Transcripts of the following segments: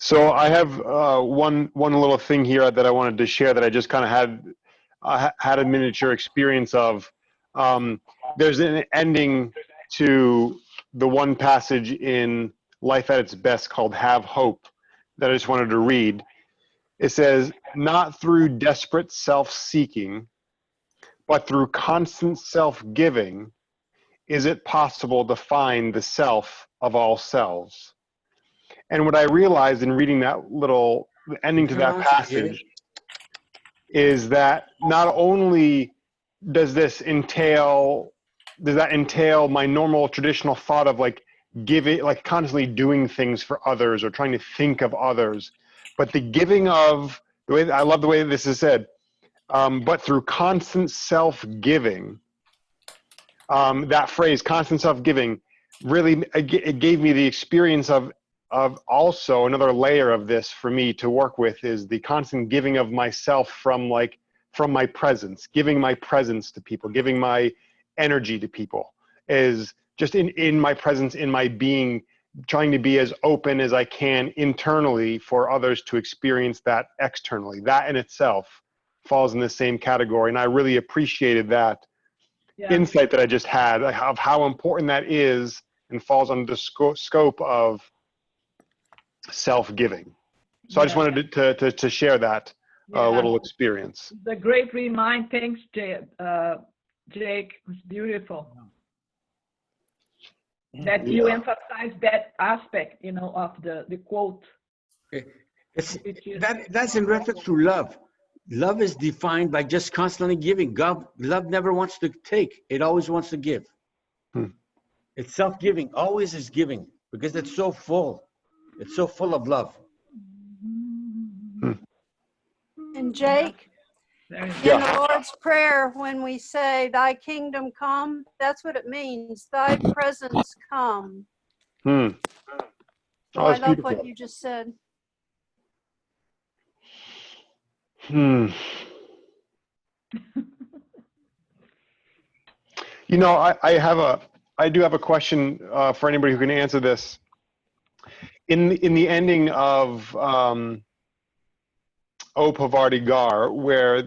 So I have one little thing here that I wanted to share that I just kind of had a miniature experience of. There's an ending to the one passage in Life at its Best called "Have Hope" that I just wanted to read. It says, "Not through desperate self-seeking, but through constant self-giving, is it possible to find the self of all selves." And what I realized in reading that little ending to that passage is that not only does that entail my normal traditional thought of like giving, like constantly doing things for others or trying to think of others, but the giving of the way, I love the way this is said, but through constant self-giving, that phrase, constant self-giving, really, it gave me the experience of also another layer of this for me to work with is the constant giving of myself from my presence, giving my presence to people, giving my energy to people, is just in my presence, in my being, trying to be as open as I can internally for others to experience that externally. That in itself falls in the same category. And I really appreciated that insight that I just had of how important that is and falls under the scope of self-giving. So I just wanted to share that little experience. The great remind. Thanks, Jake. Jake, it was beautiful. That you emphasize that aspect, of the quote. That's in reference to love. Love is defined by just constantly giving. Love never wants to take. It always wants to give. It's self-giving. Always is giving because it's so full. It's so full of love. And Jake, in the Lord's Prayer, when we say, "Thy kingdom come," that's what it means. Thy presence come. So I love beautiful. What you just said. I do have a question for anybody who can answer this. In the ending of O Pavarti Gar, where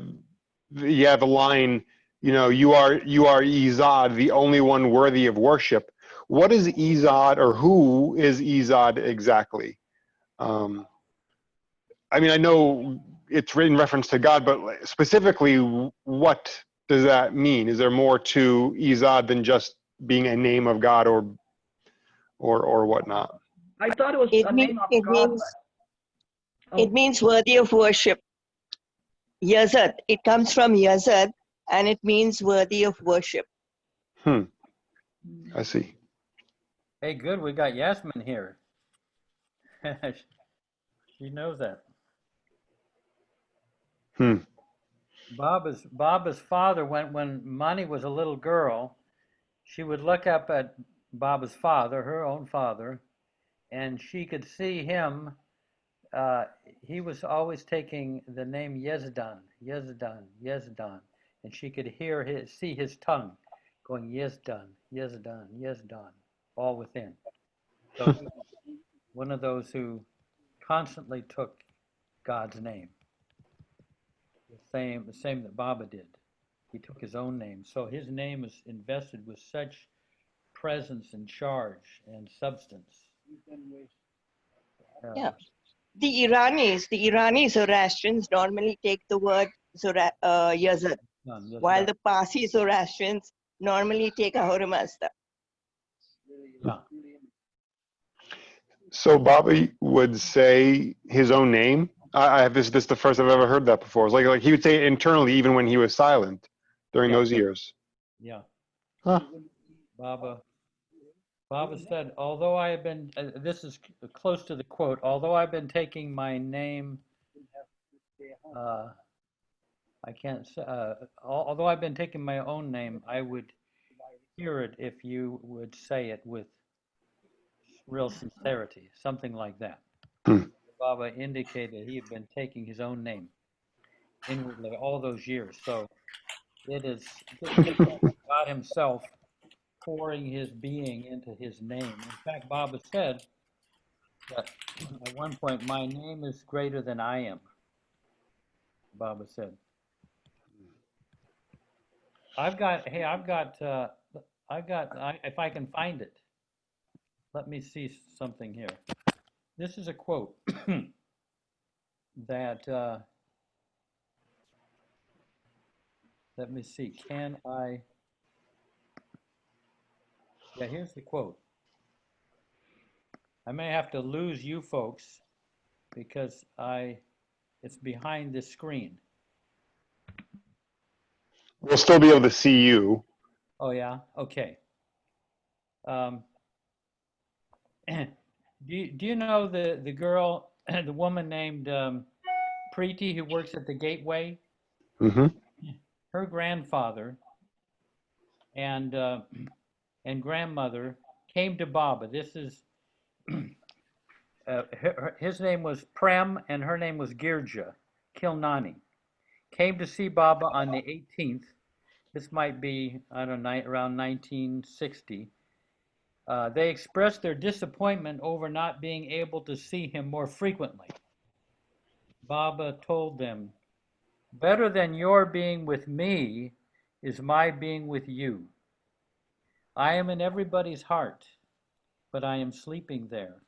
you have a line, you are Izad, the only one worthy of worship. What is Izad, or who is Izad exactly? I know it's written reference to God, but specifically, what does that mean? Is there more to Izad than just being a name of God or whatnot? I thought it was a name of God. It means worthy of worship. Yazad. It comes from Yazad, and it means worthy of worship. I see. Hey, good. We got Yasmin here. She knows that. Baba's father, when Mani was a little girl, she would look up at Baba's father, her own father, and she could see him. He was always taking the name Yazdan, Yazdan, Yazdan, and she could see his tongue going Yazdan, Yazdan, Yazdan, all within. So one of those who constantly took God's name. The same that Baba did. He took his own name. So his name is invested with such presence and charge and substance. Yeah. The Irani Zoroastrians normally take the word Yazad, while the Parsi Zoroastrians normally take Ahura Mazda. So Baba would say his own name. This is the first I've ever heard that before. It's like he would say it internally even when he was silent during those years. Yeah. Baba said, although I have been, this is close to the quote, although I've been taking my name, I can't say, although I've been taking my own name, I would hear it if you would say it with real sincerity, something like that. Baba indicated he had been taking his own name inwardly all those years. So it is God himself pouring his being into his name. In fact, Baba said At one point, my name is greater than I am, Baba said. If I can find it, let me see something here. This is a quote that, let me see, yeah, here's the quote. I may have to lose you folks because it's behind this screen. We'll still be able to see you. Oh yeah, okay. Do you know the girl, the woman named Preeti who works at the Gateway? Mm-hmm. Her grandfather and grandmother came to Baba. This is his name was Prem and her name was Girja Kilnani. Came to see Baba on the 18th. This might be, I don't know, around 1960. They expressed their disappointment over not being able to see him more frequently. Baba told them, "Better than your being with me is my being with you. I am in everybody's heart, but I am sleeping there.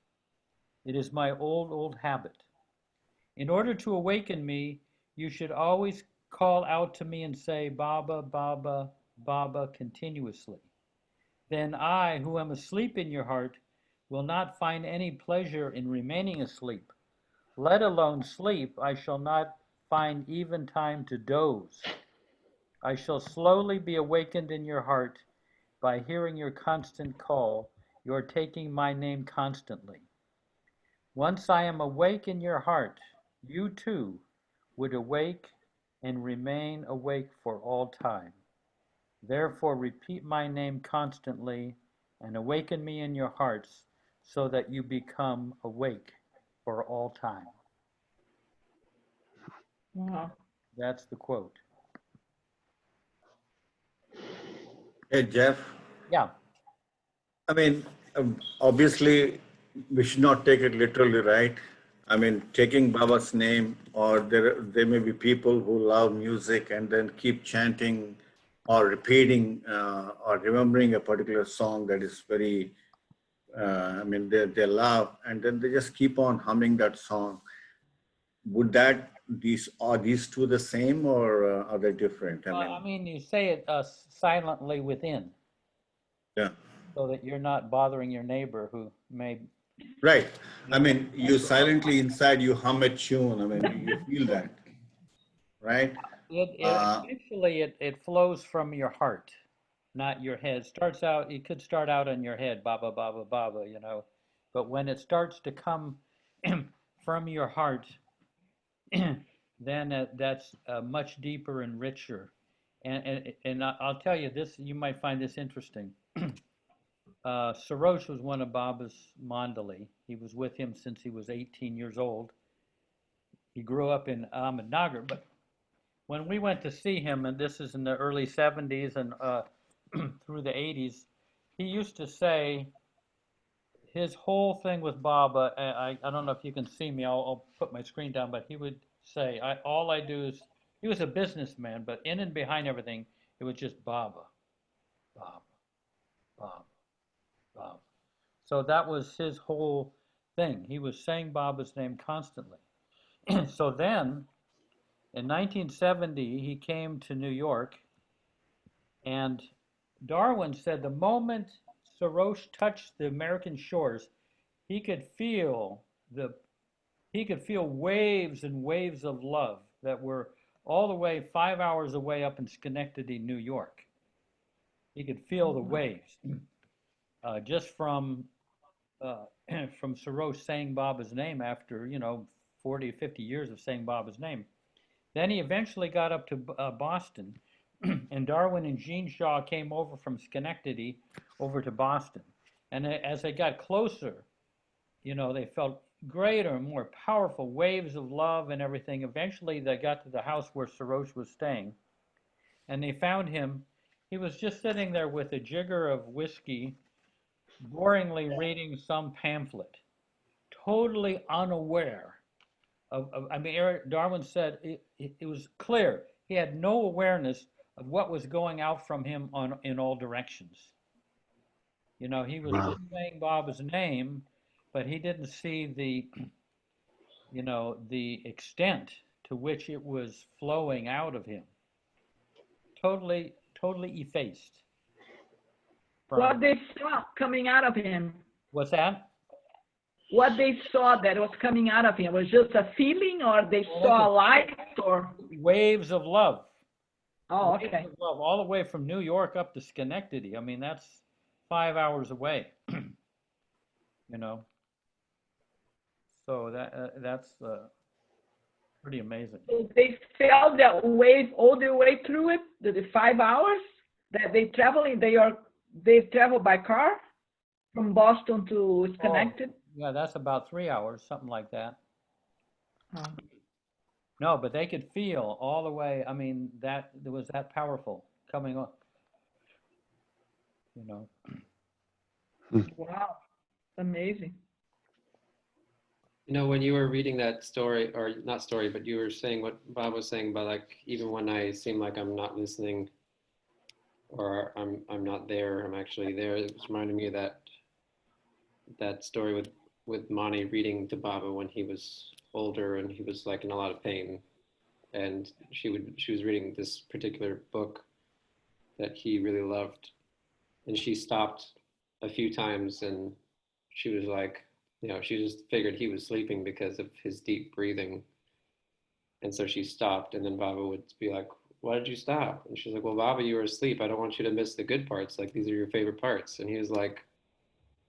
It is my old habit. In order to awaken me, you should always call out to me and say, Baba, Baba, Baba, continuously. Then I, who am asleep in your heart, will not find any pleasure in remaining asleep. Let alone sleep, I shall not find even time to doze. I shall slowly be awakened in your heart by hearing your constant call. You are taking my name constantly. Once I am awake in your heart, you too would awake and remain awake for all time. Therefore, repeat my name constantly and awaken me in your hearts so that you become awake for all time." Wow. That's the quote. Hey, Jeff. Yeah. I mean, obviously, we should not take it literally, right? I mean, taking Baba's name, or there may be people who love music and then keep chanting or repeating or remembering a particular song that is very, I mean, they love, and then they just keep on humming that song. Would are these two the same, or are they different? I mean, you say it silently within, Yeah. so that you're not bothering your neighbor who may. Right. I mean, you silently inside, you hum a tune. I mean, you feel that, right? Actually, it flows from your heart, not your head. It could start out in your head, Baba, Baba, Baba, but when it starts to come from your heart, then that's much deeper and richer. And I'll tell you this, you might find this interesting. Sarosh was one of Baba's Mandali. He was with him since he was 18 years old. He grew up in Ahmednagar, but when we went to see him, and this is in the early 70s and through the 80s, he used to say his whole thing with Baba, I don't know if you can see me, I'll put my screen down, but he would say, all I do is, he was a businessman, but in and behind everything, it was just Baba, Baba, Baba, Baba. So that was his whole thing. He was saying Baba's name constantly. So then, in 1970, he came to New York, and Darwin said the moment Sarosh touched the American shores, he could feel waves and waves of love that were all the way 5 hours away up in Schenectady, New York. He could feel the waves just from Sarosh saying Baba's name after 40, 50 years of saying Baba's name. Then he eventually got up to Boston, and Darwin and Gene Shaw came over from Schenectady over to Boston. And as they got closer, they felt greater and more powerful waves of love and everything. Eventually, they got to the house where Sarosh was staying, and they found him. He was just sitting there with a jigger of whiskey, boringly reading some pamphlet, totally unaware I mean, Eric Darwin said it was clear. He had no awareness of what was going out from him in all directions. You know, he was Wow. saying Baba's name, but he didn't see the, you know, the extent to which it was flowing out of him. Totally effaced. What they saw coming out of him. What's that? What they saw that was coming out of him was just a feeling, or they saw a light, or waves of love. oh, Waves okay. of love, all the way from New York up to Schenectady. I mean, that's 5 hours away. You know, so that's pretty amazing. So they felt that wave all the way through it, the 5 hours that they traveling. They travel by car from Boston to Schenectady. Oh, yeah, that's about 3 hours, something like that. Oh. No, but they could feel all the way. I mean, that it was that powerful coming up. You know. Wow, amazing. You know, when you were reading that story, or not story, but you were saying what Bob was saying about, like, even when I seem like I'm not listening, or I'm not there, I'm actually there. It was reminding me of that story with Mani reading to Baba when he was older and he was like in a lot of pain, and she was reading this particular book that he really loved, and she stopped a few times, and she was like, you know, she just figured he was sleeping because of his deep breathing. And so she stopped, and then Baba would be like, why did you stop? And she's like, well, Baba, you were asleep. I don't want you to miss the good parts. Like, these are your favorite parts. And he was like,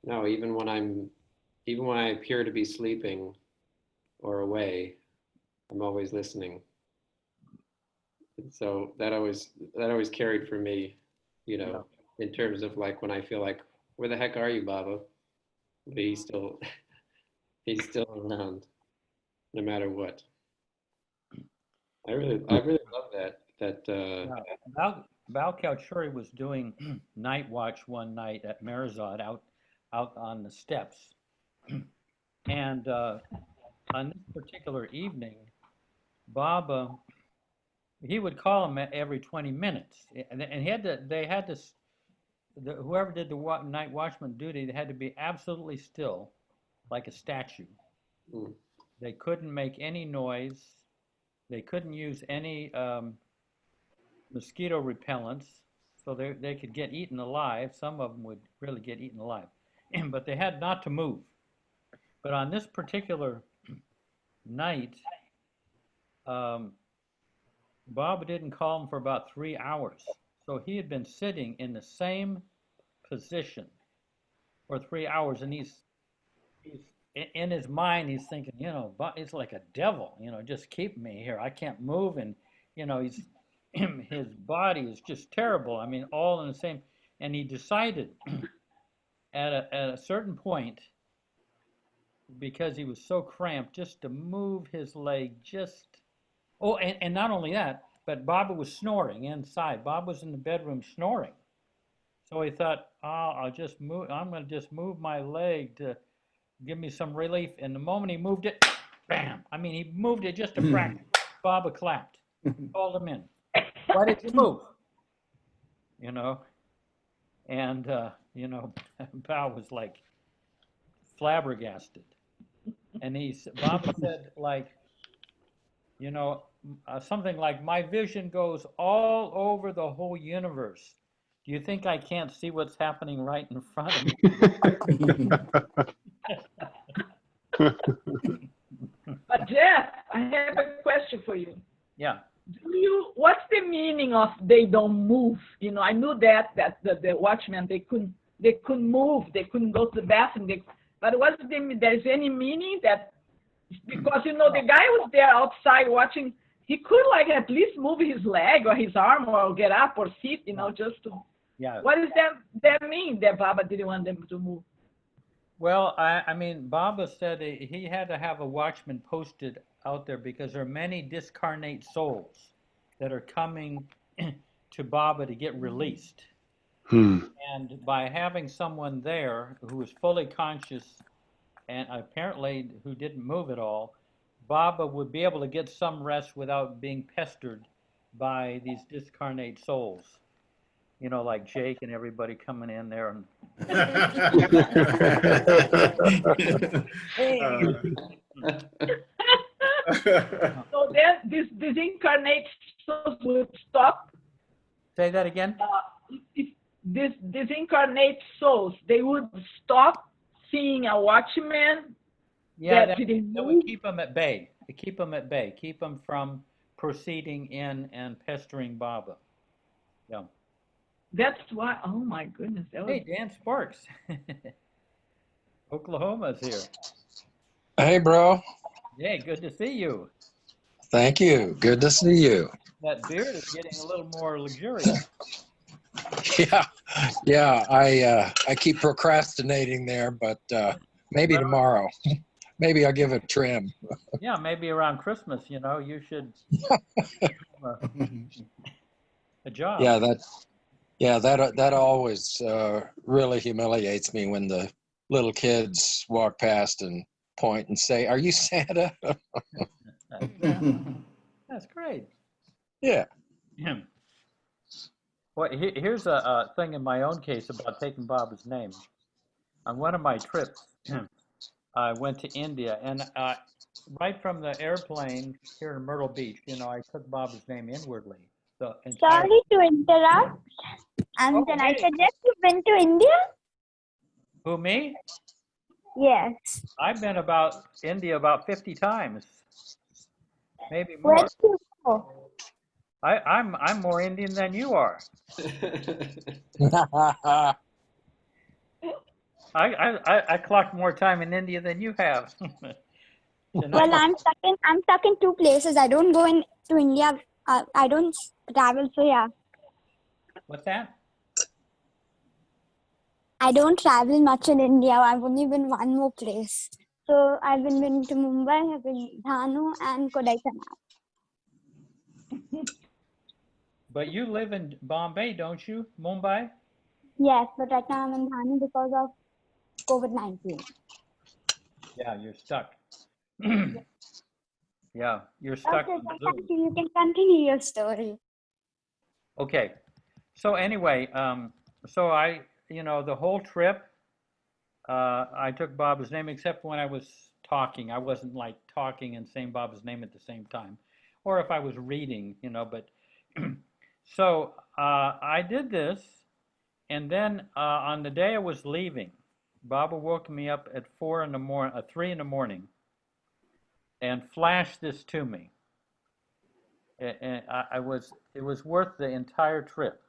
no, even when I appear to be sleeping or away, I'm always listening. And so that always carried for me, you know, in terms of like when I feel like, where the heck are you, Baba? But he's still around, no matter what. I really love that. Val Kalchuri was doing night watch one night at Marizod out on the steps, and on this particular evening, Baba, he would call him every 20 minutes, and whoever did the night watchman duty, they had to be absolutely still, like a statue. Mm. They couldn't make any noise. They couldn't use any mosquito repellents, so they could get eaten alive. Some of them would really get eaten alive, but they had not to move. But on this particular night, Bob didn't call him for about 3 hours. So he had been sitting in the same position for 3 hours, and he's in his mind, he's thinking, you know, it's like a devil, you know, just keep me here. I can't move, and you know, his body is just terrible. I mean, all in the same. And he decided at a certain point, because he was so cramped, just to move his leg. Oh, and not only that, but Baba was snoring inside. Bob was in the bedroom snoring. So he thought, oh, I'm going to just move my leg to give me some relief. And the moment he moved it, bam! I mean, he moved it just a fraction. Baba clapped, called him in. Why did you move? You know, and you know, Bao was like flabbergasted, and Baba said, like, you know, something like, my vision goes all over the whole universe. Do you think I can't see what's happening right in front of me? But Jeff, I have a question for you. Yeah. What's the meaning of they don't move? You know, I knew that the watchmen, they couldn't move, they couldn't go to the bathroom. But there's any meaning that, because you know the guy was there outside watching, he could like at least move his leg or his arm or get up or sit, you know, just to. Yeah. What does that mean that Baba didn't want them to move? Well, I mean, Baba said he had to have a watchman posted out there because there are many discarnate souls that are coming to Baba to get released. And by having someone there who is fully conscious and apparently who didn't move at all, Baba would be able to get some rest without being pestered by these discarnate souls. You know, like Jake and everybody coming in there and So then this incarnate souls would stop. say that again. If this incarnate souls, they would stop seeing a watchman. Yeah, that didn't that move. would keep them at bay. Keep them at bay. Keep them from proceeding in and pestering Baba. Yeah. That's why. Oh my goodness. That was, Hey, Dan Sparks. Oklahoma's here. Hey, bro. Hey, good to see you. Thank you. Good to see you. That beard is getting a little more luxurious. Yeah. I keep procrastinating there, but maybe tomorrow. Maybe I'll give it a trim. Yeah, maybe around Christmas, you know, you should a job. Yeah, that always really humiliates me when the little kids walk past and point and say, "Are you Santa?" That's great. Yeah. Well, here's a thing in my own case about taking Baba's name. On one of my trips, I went to India, and right from the airplane here in Myrtle Beach, you know, I took Baba's name inwardly. The entire, Sorry to interrupt. And Oh, then I hey. suggest you went to India? who, me? Yes. I've been India about 50 times, maybe Where more. did you go? I'm more Indian than you are. I clocked more time in India than you have. Well, I'm stuck in two places. I don't go to India. I don't travel, so yeah. What's that? I don't travel much in India. I've only been one more place. So I've been to Mumbai, I've been Dhanu and Kodaikanal. But you live in Bombay, don't you? Mumbai? Yes, but right now I'm in Dhanu because of COVID-19. Yeah, you're stuck. Yeah, you're stuck Okay, on so Zoom. thank you. You can continue your story. Okay. So anyway, so I, you know, the whole trip, I took Baba's name, except when I was talking. I wasn't like talking and saying Baba's name at the same time, or if I was reading, you know. But so I did this, and then on the day I was leaving, Baba woke me up at 3 in the morning, and flashed this to me. And it was worth the entire trip.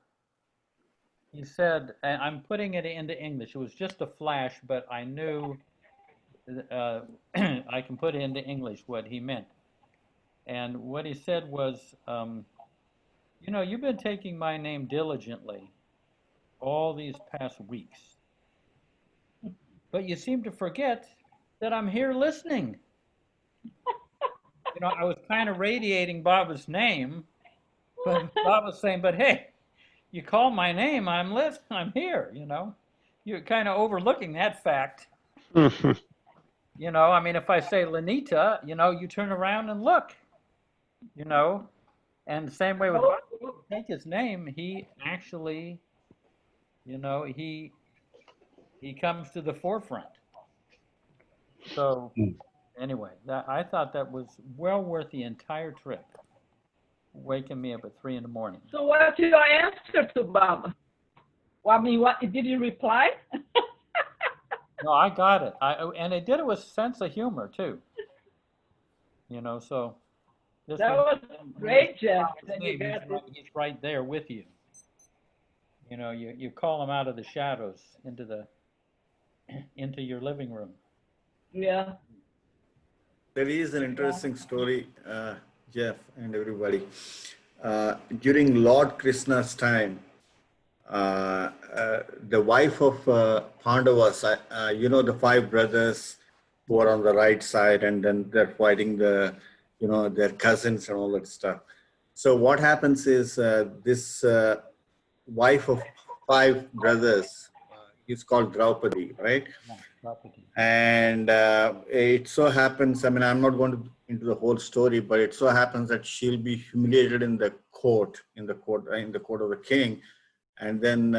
He said, and I'm putting it into English. It was just a flash, but I knew I can put it into English what he meant. And what he said was, you know, you've been taking my name diligently all these past weeks, but you seem to forget that I'm here listening. You know, I was kind of radiating Baba's name, but Baba's saying, but hey, you call my name, I'm here, you know. You're kind of overlooking that fact. You know, I mean, if I say Lenita, you know, you turn around and look, you know. And the same way with Baba, you take his name, he actually, you know, he comes to the forefront. So anyway, I thought that was well worth the entire trip, waking me up at 3 in the morning. so what's your answer to Baba? Well, I mean, what did he reply? No, I got it. And I did it with sense of humor too. You know, so this That was great, Jeff. Then you got this. he's right there with you. You know, you call him out of the shadows into your living room. Yeah. There is an interesting story, Jeff and everybody. During Lord Krishna's time, the wife of Pandavas, you know, the 5 brothers who are on the right side, and then they're fighting their cousins and all that stuff. So what happens is this wife of 5 brothers is called Draupadi, right? Yeah, Draupadi. And it so happens, I mean, I'm not going to into the whole story, but it so happens that she'll be humiliated in the court of the king. And then,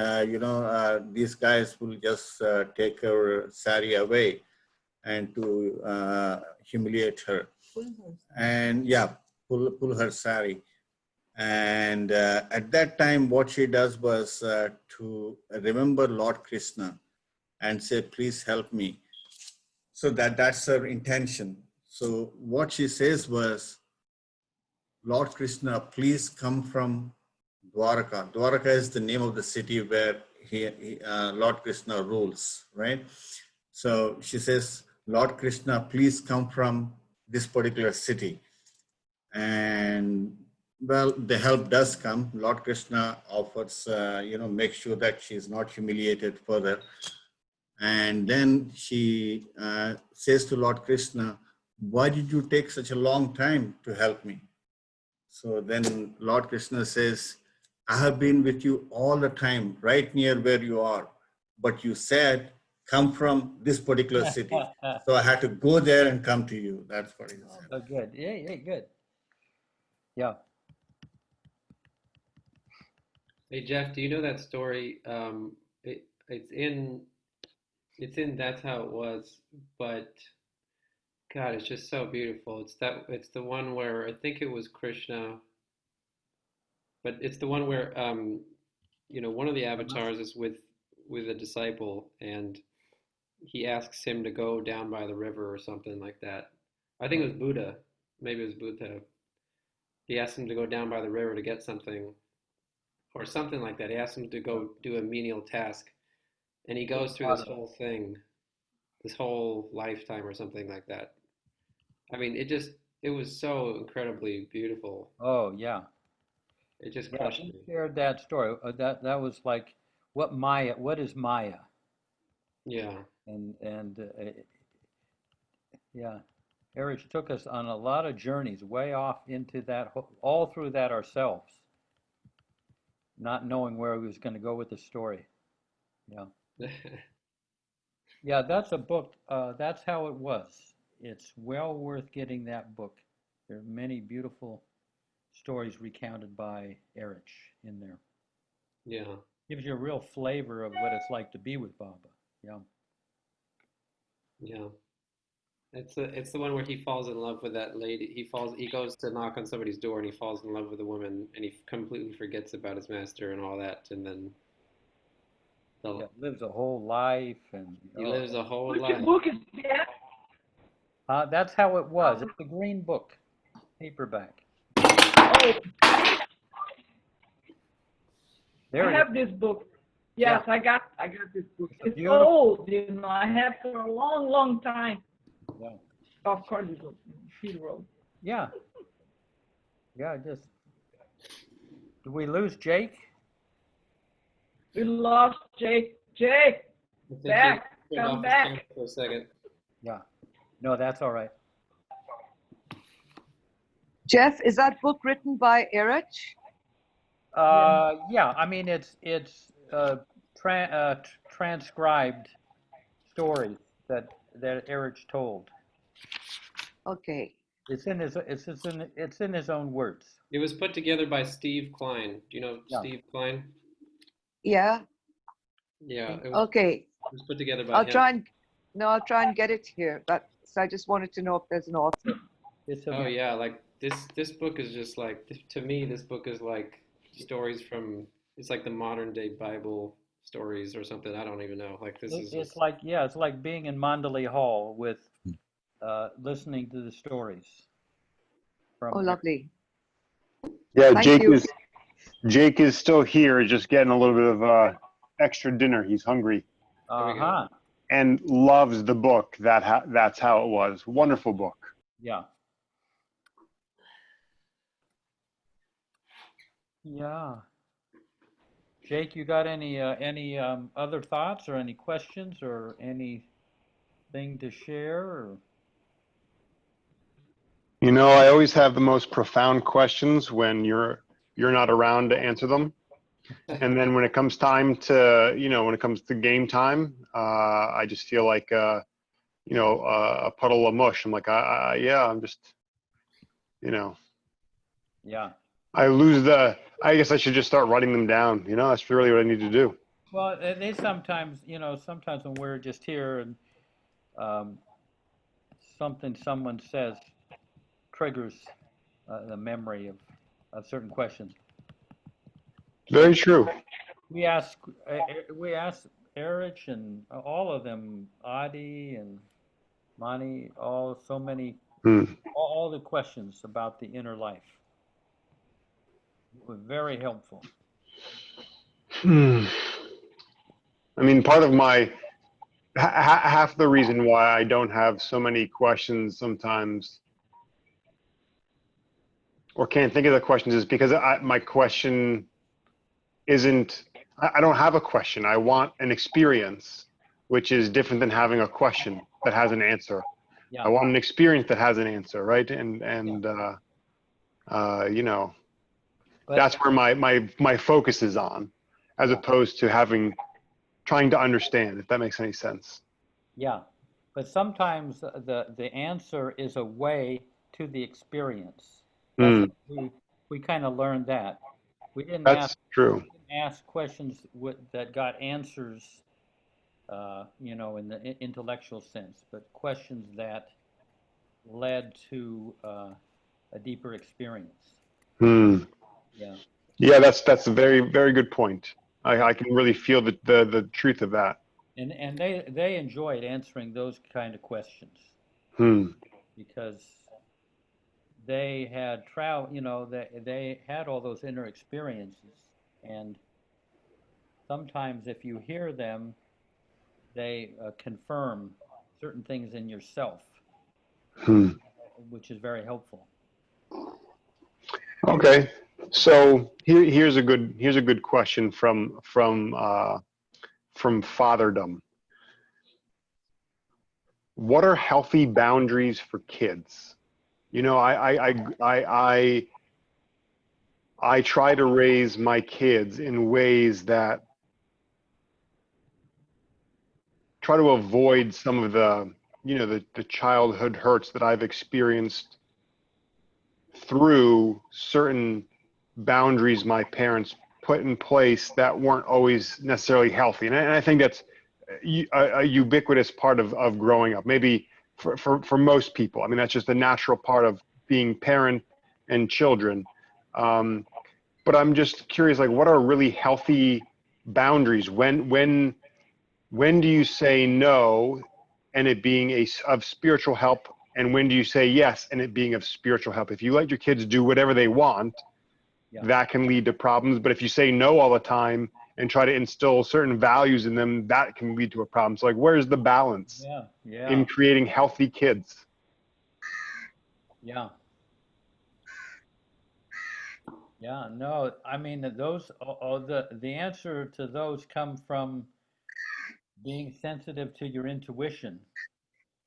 these guys will just take her sari away and to humiliate her. And yeah, pull her sari. And at that time, what she does was to remember Lord Krishna and say, please help me. So that's her intention. So what she says was, Lord Krishna, please come from Dwaraka. Dwaraka is the name of the city where Lord Krishna rules, right? So she says, Lord Krishna, please come from this particular city. And well, the help does come. Lord Krishna offers, make sure that she's not humiliated further. And then she says to Lord Krishna, why did you take such a long time to help me? So then Lord Krishna says, I have been with you all the time, right near where you are. But you said, come from this particular city. So I had to go there and come to you. That's what he said. Oh, good. Yeah, good. Yeah. Hey Jeff, do you know that story? It's in That's How It Was, but God, it's just so beautiful. It's the one where I think it was Krishna, but it's the one where one of the avatars is with a disciple, and he asks him to go down by the river or something like that. I think it was Buddha. Maybe it was Buddha. He asked him to go down by the river to get something, or something like that. He asked him to go do a menial task, and he goes through this whole thing, this whole lifetime or something like that. I mean, it was so incredibly beautiful. Oh, yeah. It just crushed me. Shared that story. That was like, what is Maya? Yeah. And yeah, Erich took us on a lot of journeys way off into that, all through that ourselves, not knowing where he was going to go with the story. Yeah. Yeah, that's a book. That's How It Was. It's well worth getting that book. There are many beautiful stories recounted by Erich in there. Yeah. Gives you a real flavor of what it's like to be with Baba. Yeah. Yeah. It's the one where he falls in love with that lady. He goes to knock on somebody's door and he falls in love with a woman and he completely forgets about his master and all that, and then lives a whole life, and he lives a whole Which life. book is that? That's How It Was. It's a green book, paperback. Oh, There I have this book. Yes, Yeah. I got this book. It's beautiful- old, I have for a long, long time. Yeah. Of course, he wrote. Yeah. Yeah, did we lose Jake? We lost Jake. Jake, back, come back. For a second. Yeah. No, that's all right. Jeff, is that book written by Erich? Yeah. I mean, it's transcribed stories that Erich told. Okay. It's in his own words. It was put together by Steve Klein. Do you know Steve Klein? Yeah. Yeah. Okay. It was put together by I'll him. I'll try and get it here. So I just wanted to know if there's an author. Oh yeah, like this book is just like, to me, this book is like stories from, it's like the modern day Bible stories or something. I don't even know. Like It's like being in Mandalay Hall with listening to the stories. Oh, lovely. Yeah, Thank you. Jake is still here, just getting a little bit of extra dinner. He's hungry. And loves the book. That's How It Was. Wonderful book. Yeah. Yeah. Jake, you got any other thoughts or any questions or anything to share? Or? You know, I always have the most profound questions when you're not around to answer them. And then when it comes time to, when it comes to game time, I just feel like, a puddle of mush. I'm like, yeah, I'm just, Yeah. I guess I should just start writing them down. That's really what I need to do. Well, they sometimes, sometimes when we're just here and something someone says triggers the memory of certain questions. Very true. We ask Erich and all of them, Adi and Mani, so many, all the questions about the inner life. It was very helpful. I mean, part of half the reason why I don't have so many questions sometimes, or can't think of the questions, is because my question isn't, I don't have a question. I want an experience, which is different than having a question that has an answer. Yeah. I want an experience that has an answer, right? And that's where my focus is on, as opposed to trying to understand, if that makes any sense. Yeah, but sometimes the answer is a way to the experience. We kind of learned that. We didn't ask questions that got answers, in the intellectual sense, but questions that led to a deeper experience. Yeah. Yeah, that's a very, very good point. I can really feel the truth of that. And they enjoyed answering those kind of questions because they had they had all those inner experiences, and sometimes if you hear them, they confirm certain things in yourself, which is very helpful. Okay, so here's a good question from fatherdom. What are healthy boundaries for kids? I try to raise my kids in ways that try to avoid some of the childhood hurts that I've experienced through certain boundaries my parents put in place that weren't always necessarily healthy. And I think that's a ubiquitous part of growing up, maybe for most people. I mean, that's just a natural part of being parent and children. But I'm just curious, like, what are really healthy boundaries? When do you say no and it being of spiritual help? And when do you say yes and it being of spiritual help? If you let your kids do whatever they want, that can lead to problems. But if you say no all the time and try to instill certain values in them, that can lead to a problem. So, like, where's the balance in creating healthy kids? Yeah. Yeah, no, I mean, the answer to those come from being sensitive to your intuition,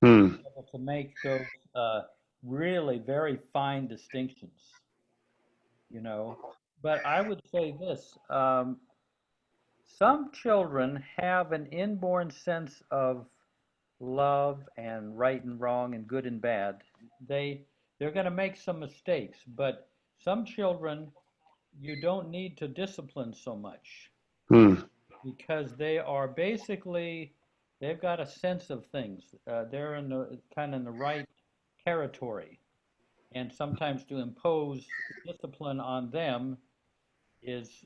able to make those really very fine distinctions, But I would say this, some children have an inborn sense of love and right and wrong and good and bad. They're going to make some mistakes, but some children you don't need to discipline so much because they've got a sense of things. They're in the right territory, and sometimes to impose discipline on them is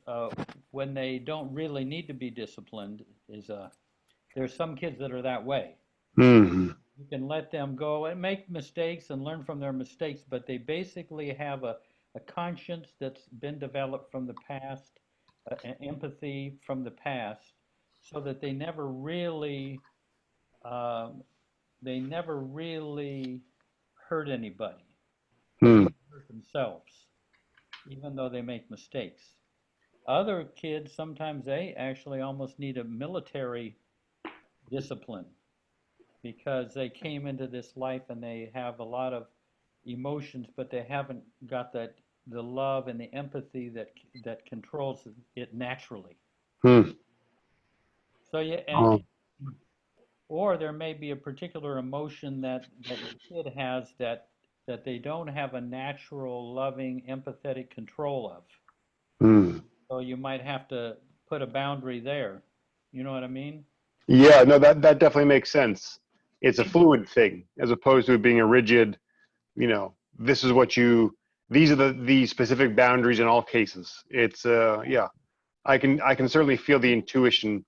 when they don't really need to be disciplined. There's some kids that are that way. You can let them go and make mistakes and learn from their mistakes, but they basically have a conscience that's been developed from the past, an empathy from the past, so that they never really hurt anybody. They hurt themselves, even though they make mistakes. Other kids, sometimes they actually almost need a military discipline because they came into this life and they have a lot of emotions, but they haven't got that the love and the empathy that controls it naturally. Hmm. So yeah, Oh. or there may be a particular emotion that your kid has that they don't have a natural, loving, empathetic control of. Hmm. So you might have to put a boundary there. You know what I mean? Yeah, no, that definitely makes sense. It's a fluid thing as opposed to it being a rigid, this is what these are the specific boundaries in all cases. It's yeah, I can certainly feel the intuition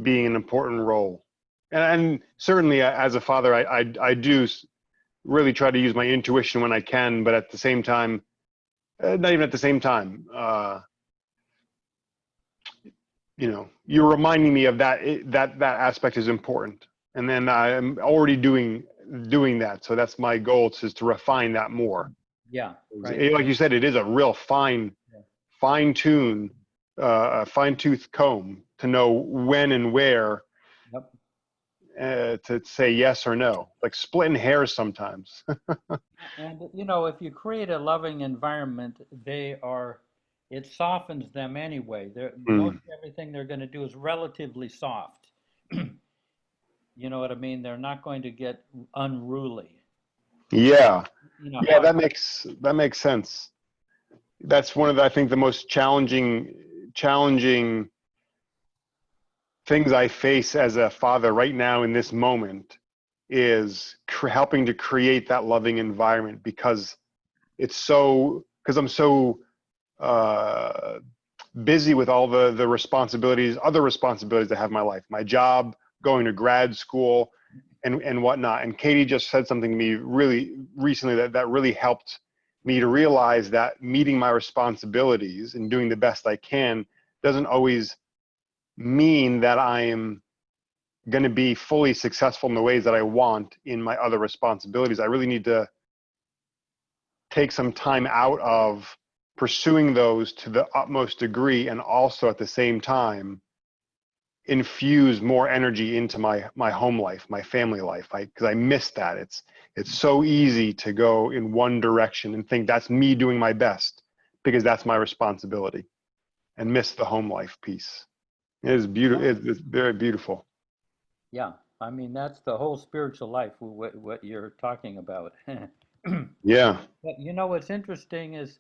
being an important role. And certainly as a father, I do really try to use my intuition when I can, but at the same time, not even at the same time, you're reminding me of that aspect is important. And then I'm already doing that. So that's my goal, is to refine that more. Yeah, right. Like you said, it is a real fine tooth comb to know when and where to say yes or no, like splitting hairs sometimes. And if you create a loving environment, it softens them anyway. Most everything they're going to do is relatively soft. You know what I mean? They're not going to get unruly. Yeah. Yeah, that makes sense. That's one of I think the most challenging things I face as a father right now in this moment is helping to create that loving environment, because I'm so busy with all the other responsibilities I have in my life, my job, going to grad school, and whatnot. And Katie just said something to me really recently that really helped me to realize that meeting my responsibilities and doing the best I can doesn't always mean that I am going to be fully successful in the ways that I want in my other responsibilities. I really need to take some time out of pursuing those to the utmost degree, and also at the same time infuse more energy into my home life, my family life, because I miss that. It's so easy to go in one direction and think that's me doing my best because that's my responsibility, and miss the home life piece. It is beautiful. It's very beautiful. Yeah, I mean that's the whole spiritual life. What you're talking about. Yeah. But what's interesting is,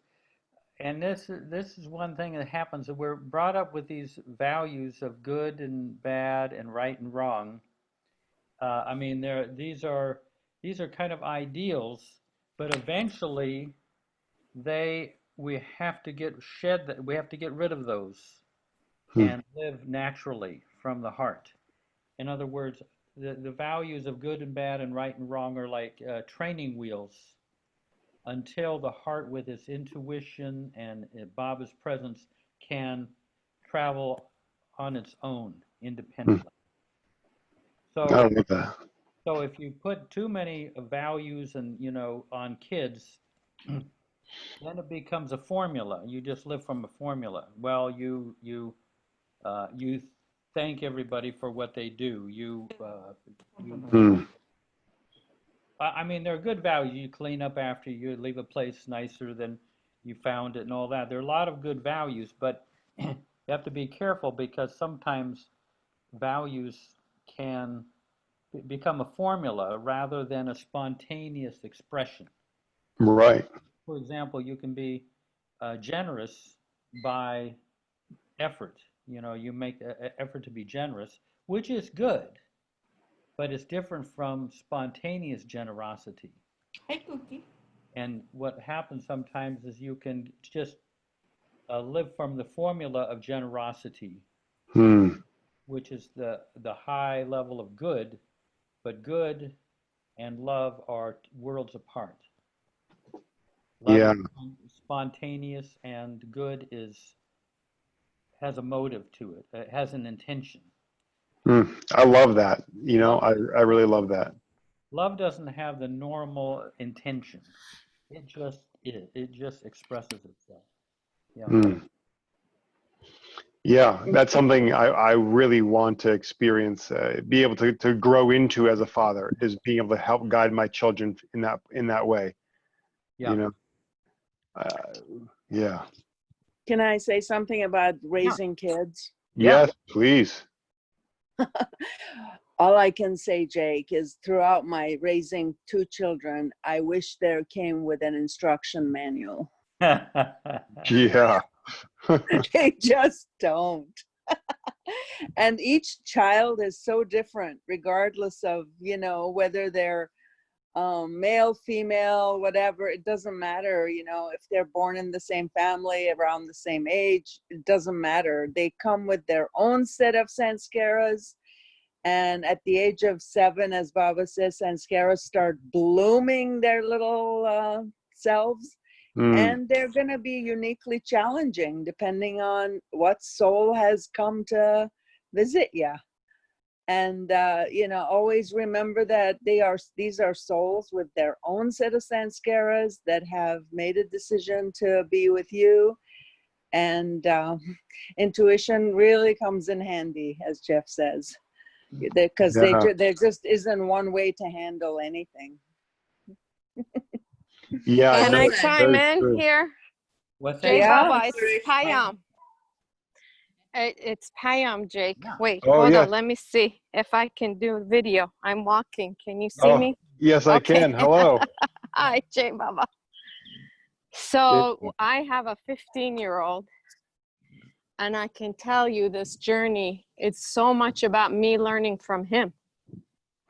and this is one thing that happens, that we're brought up with these values of good and bad and right and wrong. I mean, these are kind of ideals, but eventually we have to we have to get rid of those and live naturally from the heart. In other words, the values of good and bad and right and wrong are like training wheels, until the heart, with its intuition and Baba's presence, can travel on its own independently. So, I love that. So if you put too many values and on kids, then it becomes a formula. You just live from a formula. Well, you thank everybody for what they do. I mean, there are good values. You clean up after you, leave a place nicer than you found it, and all that. There are a lot of good values, but you have to be careful, because sometimes values can become a formula rather than a spontaneous expression. Right. For example, you can be generous by effort. You make an effort to be generous, which is good, but it's different from spontaneous generosity. Hey, Cookie. And what happens sometimes is you can just live from the formula of generosity, which is the high level of good, but good and love are worlds apart. Love is spontaneous, and good has a motive to it. It has an intention. I love that. I really love that. Love doesn't have the normal intention. It just is. It just expresses itself. Yeah. Yeah, that's something I really want to experience, be able to grow into as a father, is being able to help guide my children in that way. Yeah. Yeah. Can I say something about raising kids? Yes, please. All I can say, Jake, is throughout my raising 2 children, I wish there came with an instruction manual. Yeah. They just don't. And each child is so different, regardless of, you know, whether they're male, female, whatever. It doesn't matter, you know, if they're born in the same family, around the same age, it doesn't matter. They come with their own set of sanskaras. And at the age of 7, as Baba says, sanskaras start blooming their little selves. And they're going to be uniquely challenging depending on what soul has come to visit you. And, you know, always remember that these are souls with their own set of sanskaras that have made a decision to be with you. And intuition really comes in handy, as Jeff says, because there just isn't one way to handle anything. Yeah. Can I chime in here? What's Jay that? Baba, it's Payam. It's Payam, Jake. Wait, Oh, hold yes. on. Let me see if I can do video. I'm walking. Can you see me? Yes, I can. Hello. Hi, Jay Baba. So I have a 15-year-old, and I can tell you this journey, it's so much about me learning from him.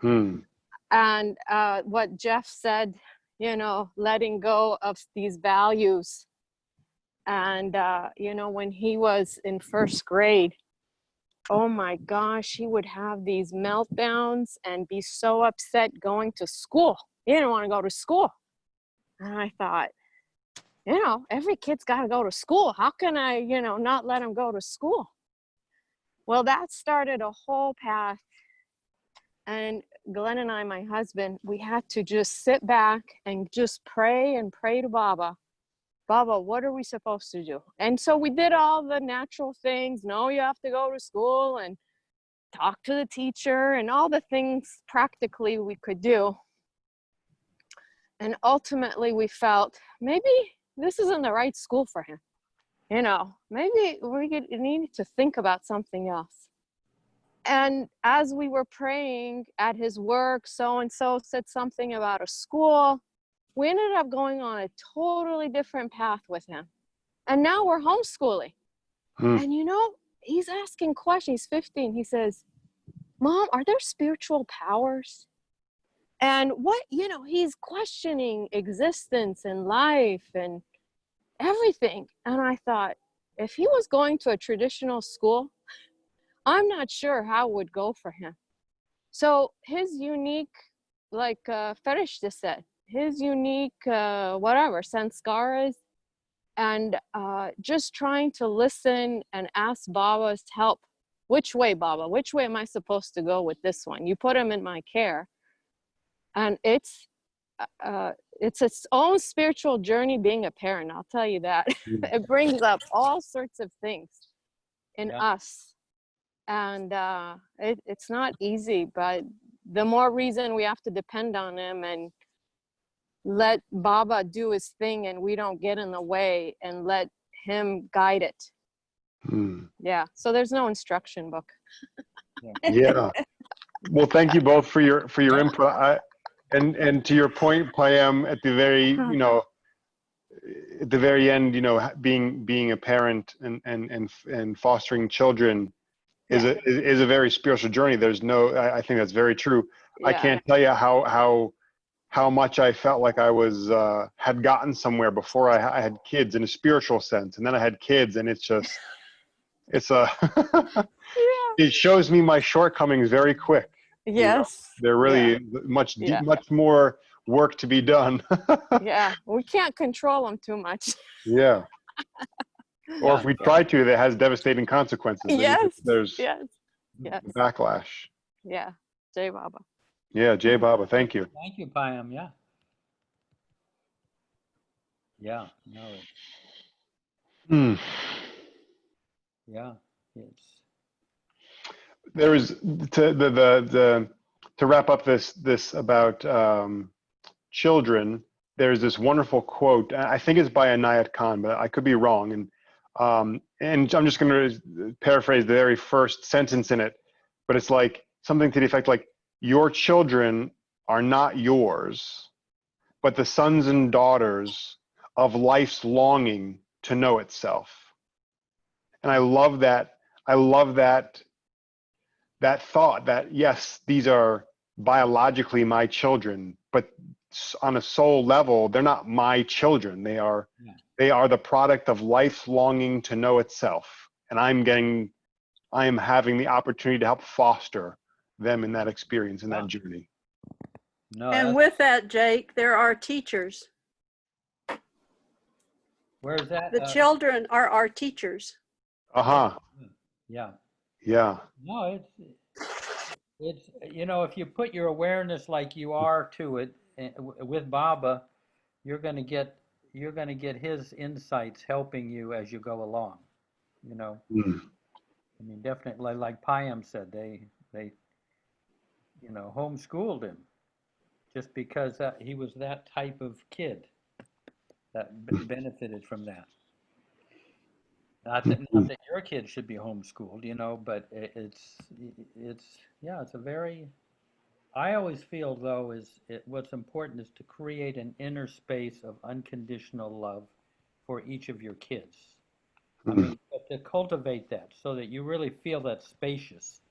And what Jeff said, you know, letting go of these values. And, you know, when he was in 1st grade, oh my gosh, he would have these meltdowns and be so upset going to school. He didn't want to go to school. And I thought, you know, every kid's got to go to school. How can I, you know, not let him go to school? Well, that started a whole path. And Glenn and I, my husband, we had to just sit back and just pray and pray to Baba. Baba, what are we supposed to do? And so we did all the natural things. No, you have to go to school and talk to the teacher and all the things practically we could do. And ultimately we felt maybe this isn't the right school for him. You know, maybe we need to think about something else. And as we were praying at his work, so-and-so said something about a school. We ended up going on a totally different path with him. And now we're homeschooling. And you know, he's asking questions. He's 15. He says, Mom, are there spiritual powers? And what, you know, he's questioning existence and life and everything. And I thought, if he was going to a traditional school, I'm not sure how it would go for him. So his unique, like Fetish just said, his unique, whatever, sanskaras, and just trying to listen and ask Baba's help. Which way, Baba? Which way am I supposed to go with this one? You put him in my care. And it's its own spiritual journey being a parent, I'll tell you that. It brings up all sorts of things in us. And it's not easy, but the more reason we have to depend on him and let Baba do his thing and we don't get in the way and let him guide it. Yeah, so there's no instruction book. Yeah. Well, thank you both for your input. And to your point, Payam, at the very, you know, at the very end, you know, being a parent and fostering children is a very spiritual journey. There's no, I think that's very true. I can't tell you how much I felt like I was had gotten somewhere before I had kids in a spiritual sense, and then I had kids, and it's just it shows me my shortcomings very quick. Yes, you know? They're really much more work to be done. Yeah, we can't control them too much. Yeah. Or if we try to, that has devastating consequences. Yes. There's backlash. Yeah. Jai Baba. Yeah, Jai Baba. Thank you. Thank you, Payam. Yeah. Yeah. No. Yeah. It's. There is to wrap up this about children. there's this wonderful quote. I think it's by Anayat Khan, but I could be wrong. And I'm just going to paraphrase the very first sentence in it, but it's like something to the effect like, your children are not yours, but the sons and daughters of life's longing to know itself. And I love that. I love that thought that, yes, these are biologically my children, but on a soul level, they're not my children. They are the product of life's longing to know itself. And I am having the opportunity to help foster them in that experience, in that journey. No, And with that, Jake, there are teachers. where's that? The children are our teachers. Yeah. Yeah. No, it's if you put your awareness like you are to it with Baba, you're going to get his insights helping you as you go along. I mean, definitely, like Payam said, they homeschooled him just because he was that type of kid that benefited from that. Not that your kid should be homeschooled, but it's a very. I always feel though what's important is to create an inner space of unconditional love for each of your kids. I mean, to cultivate that so that you really feel that spacious,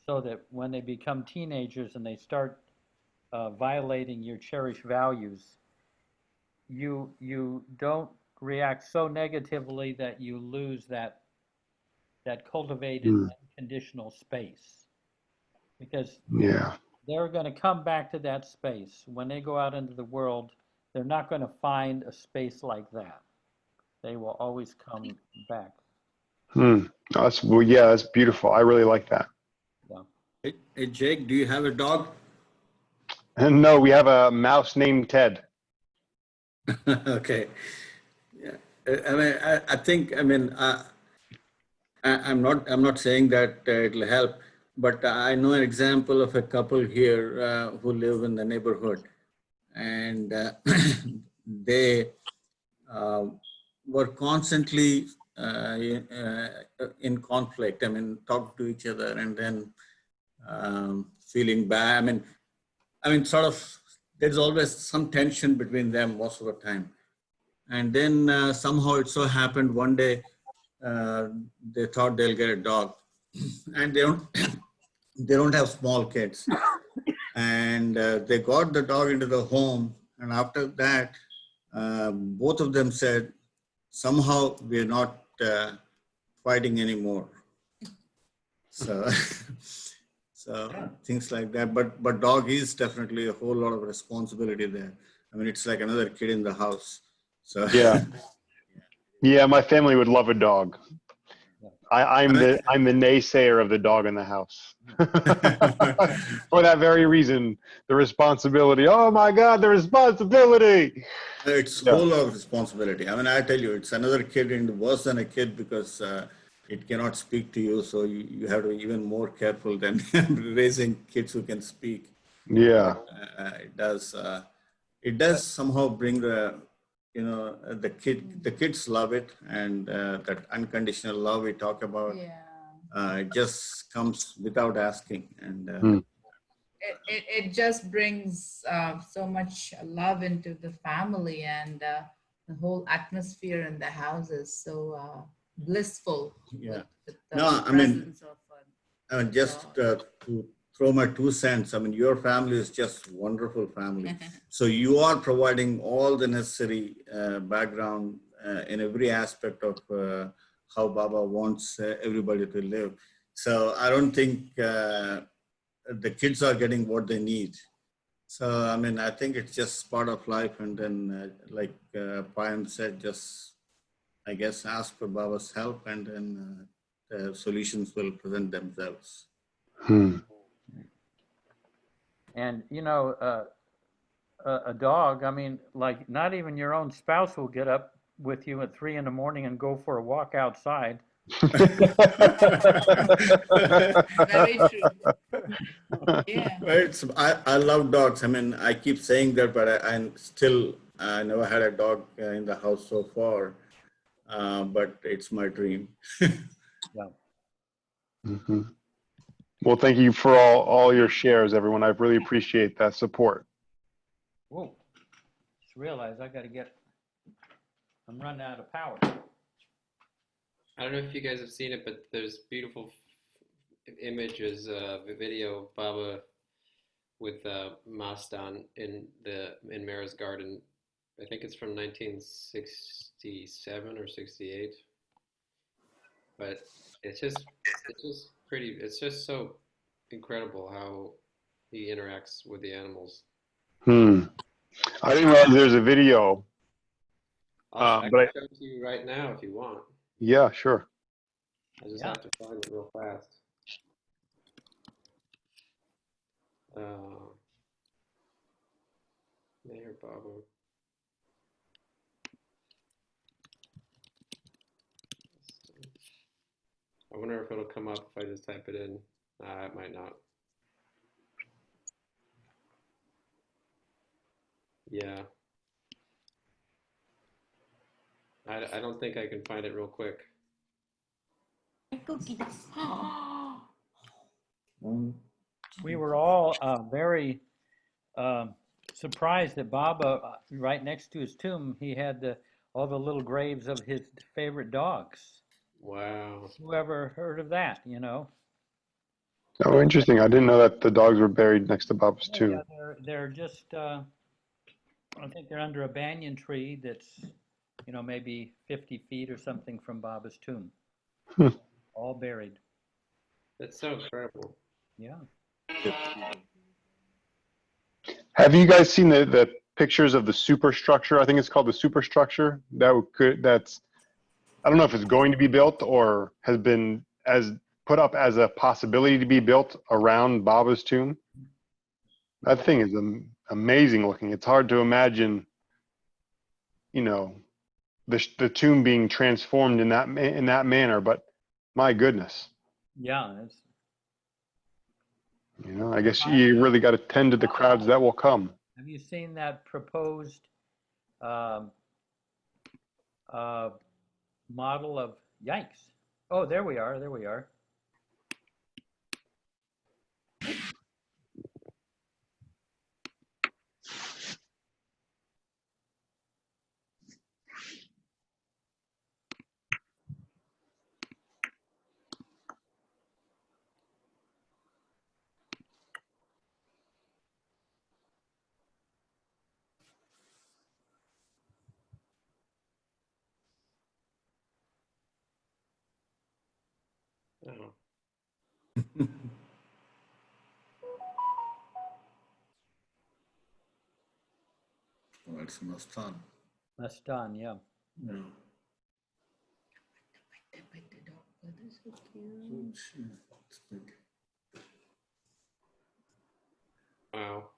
so that when they become teenagers and they start violating your cherished values, you don't react so negatively that you lose that cultivated unconditional space, because they're going to come back to that space when they go out into the world. They're not going to find a space like that. They will always come back. That's beautiful. I really like that. Yeah. Hey, Jake, do you have a dog? And no, we have a mouse named Ted. Okay. Yeah. I mean, I think. I mean, I'm not saying that it'll help, but I know an example of a couple here who live in the neighborhood, and they were constantly in conflict. I mean, talk to each other and then feeling bad. I mean, sort of. There's always some tension between them most of the time, and then somehow it so happened one day they thought they'll get a dog, and they don't have small kids, and they got the dog into the home, and after that, both of them said, somehow we're not fighting anymore. So. So things like that, but dog is definitely a whole lot of responsibility there. I mean, it's like another kid in the house. So yeah, my family would love a dog. I'm the naysayer of the dog in the house. For that very reason, the responsibility. Oh my God, the responsibility! It's a whole lot of responsibility. I mean, I tell you, it's another kid and worse than a kid because. It cannot speak to you, so you have to be even more careful than raising kids who can speak. Yeah, it does somehow bring the kids love it, and that unconditional love we talk about. It just comes without asking, and it just brings so much love into the family, and the whole atmosphere in the house is so. Blissful. Yeah. With no, I mean, just to throw my 2 cents. I mean, your family is just wonderful family. So you are providing all the necessary background in every aspect of how Baba wants everybody to live. So I don't think the kids are getting what they need. So I mean, I think it's just part of life. And then, like Payam said, just. I guess ask for Baba's help, and then the solutions will present themselves. And a dog. I mean, like not even your own spouse will get up with you at 3 a.m. and go for a walk outside. Very true. Yeah. I love dogs. I mean, I keep saying that, but I never had a dog in the house so far, but it's my dream. Yeah. Mm-hmm. Well, thank you for all your shares, everyone. I really appreciate that support. Whoa. Just realized I'm running out of power. I don't know if you guys have seen it, but there's beautiful images, video of Baba with Mastan in Mara's garden. I think it's from 1967 or 68. But it's just pretty. It's just so incredible how he interacts with the animals. I didn't realize there's a video. I can show it to you right now if you want. Yeah, sure. I just have to find it real fast. There, Baba. I wonder if it'll come up if I just type it in. It might not. Yeah. I don't think I can find it real quick. We were all very surprised that Baba, right next to his tomb, he had all the little graves of his favorite dogs. Wow. Whoever heard of that, you know? Oh, interesting. I didn't know that the dogs were buried next to Baba's tomb. Yeah, they're just, I think they're under a banyan tree that's, maybe 50 feet or something from Baba's tomb. All buried. That's so incredible. Yeah. Have you guys seen the pictures of the superstructure? I think it's called the superstructure. That's I don't know if it's going to be built or has been put up as a possibility to be built around Baba's tomb. That thing is amazing looking. It's hard to imagine, the tomb being transformed in that manner. But my goodness, Yeah. I guess you really got to tend to the crowds that will come. Have you seen that proposed model of, yikes. Oh, there we are. Oh. Oh, it's Mastan. Mastan, yeah. Yeah. It's big. Wow.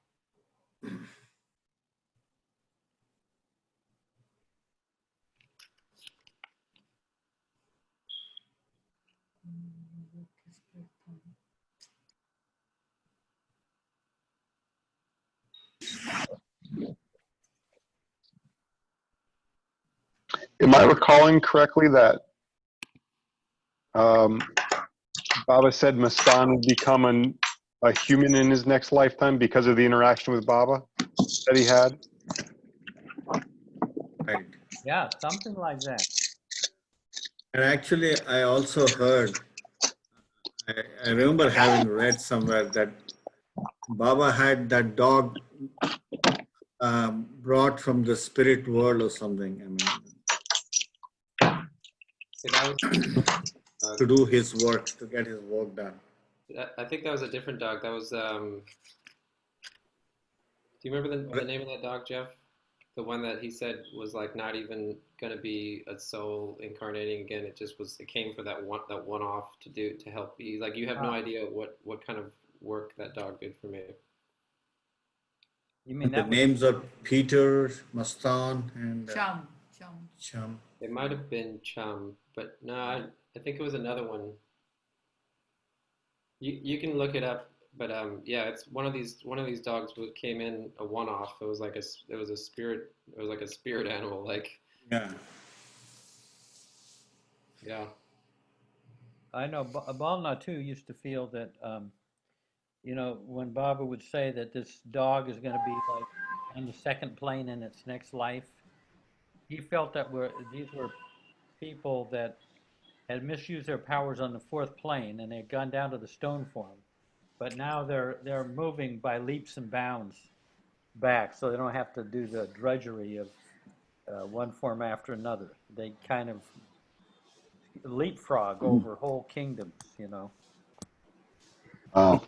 Am I recalling correctly that Baba said Mastan would become a human in his next lifetime because of the interaction with Baba that he had? Right. Yeah, something like that. And actually, I also heard, I remember having read somewhere that Baba had that dog brought from the spirit world or something. I mean, to do his work, to get his work done. I think that was a different dog. That was, do you remember the name of that dog, Jeff? The one that he said was like not even going to be a soul incarnating again. It just was, it came for that one off to help you. Like, you have no idea what kind of work that dog did for me. You mean the names are Peter, Mastan, and Chum. It might have been Chum, but no, I think it was another one. You can look it up, But yeah, it's one of these dogs who came in a one-off. It was like a spirit. It was like a spirit animal. Like Yeah. yeah. I know Balna too used to feel that, when Baba would say that this dog is going to be like on the second plane in its next life, he felt that these were people that had misused their powers on the fourth plane and they had gone down to the stone form, but now they're moving by leaps and bounds back, so they don't have to do the drudgery of one form after another. They kind of leapfrog over whole kingdoms. Wow.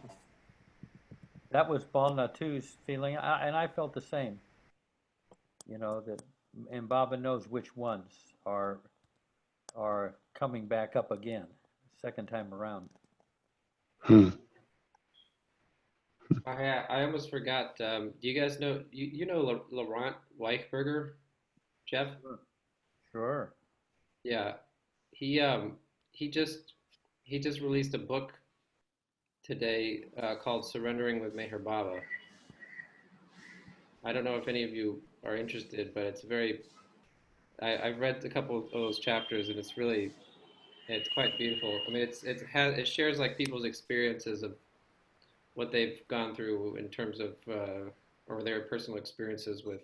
That was Balnatu's feeling, and I felt the same. That, and Baba knows which ones are coming back up again, second time around. I almost forgot. Do you guys know you know Laurent Weichberger, Jeff? Sure. Yeah, he um he just he just released a book today called Surrendering with Meher Baba. I don't know if any of you are interested, but it's I've read a couple of those chapters and it's quite beautiful. I mean, it shares like people's experiences of what they've gone through in terms of or their personal experiences with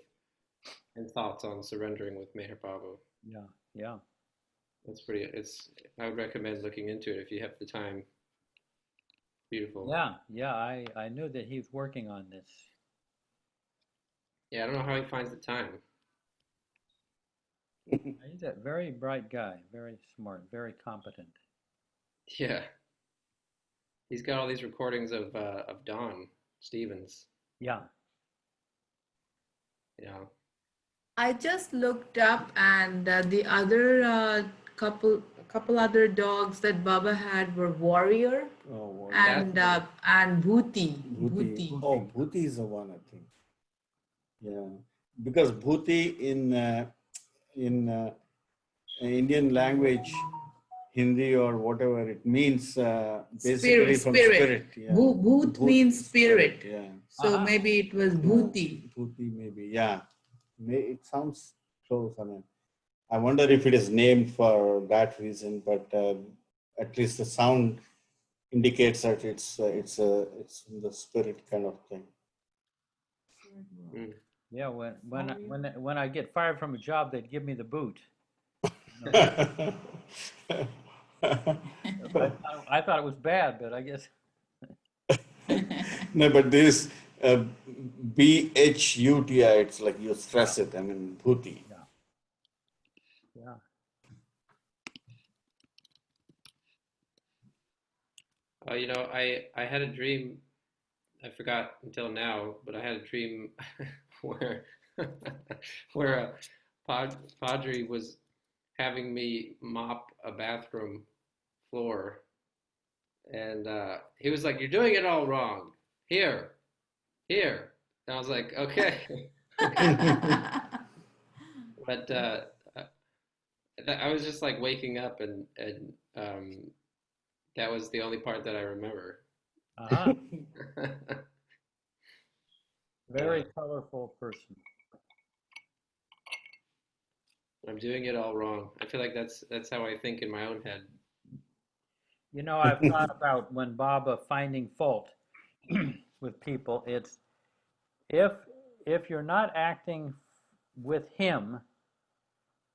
and thoughts on surrendering with Meher Baba. Yeah, yeah. I would recommend looking into it if you have the time. Beautiful. Yeah. I knew that he was working on this. Yeah, I don't know how he finds the time. He's a very bright guy, very smart, very competent. Yeah. He's got all these recordings of Don Stevens. Yeah. Yeah. I just looked up, and the other couple other dogs that Baba had were Warrior and Bhuti. Bhuti. Oh, Bhuti is the one, I think. Yeah, because Bhuti in Indian language, Hindi or whatever, it means basically from spirit. Yeah. Bhoot means spirit. Yeah. So maybe it was Bhuti. Bhuti, maybe. Yeah. It sounds close. I mean, I wonder if it is named for that reason, but at least the sound indicates that it's in the spirit kind of thing. Yeah, when I get fired from a job, they'd give me the boot. I thought it was bad, but I guess. No, but this Bhuti, it's like you stress it. I mean, Bhuti. Yeah. I had a dream. I forgot until now, but I had a dream where where a padre was having me mop a bathroom floor, and he was like, "You're doing it all wrong. Here." And I was like, "Okay." But I was just like waking up, and that was the only part that I remember. Very colorful person. I'm doing it all wrong. I feel like that's how I think in my own head. I've thought about when Baba finding fault with people. It's if you're not acting with him,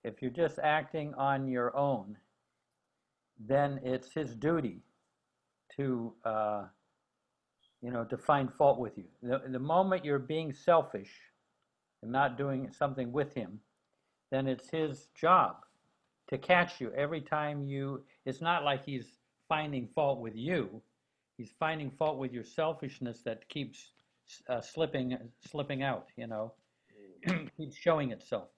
if you're just acting on your own, then it's his duty to to find fault with you. The moment you're being selfish and not doing something with him, then it's his job to catch you every time it's not like he's finding fault with you. He's finding fault with your selfishness that keeps slipping out, keeps showing itself.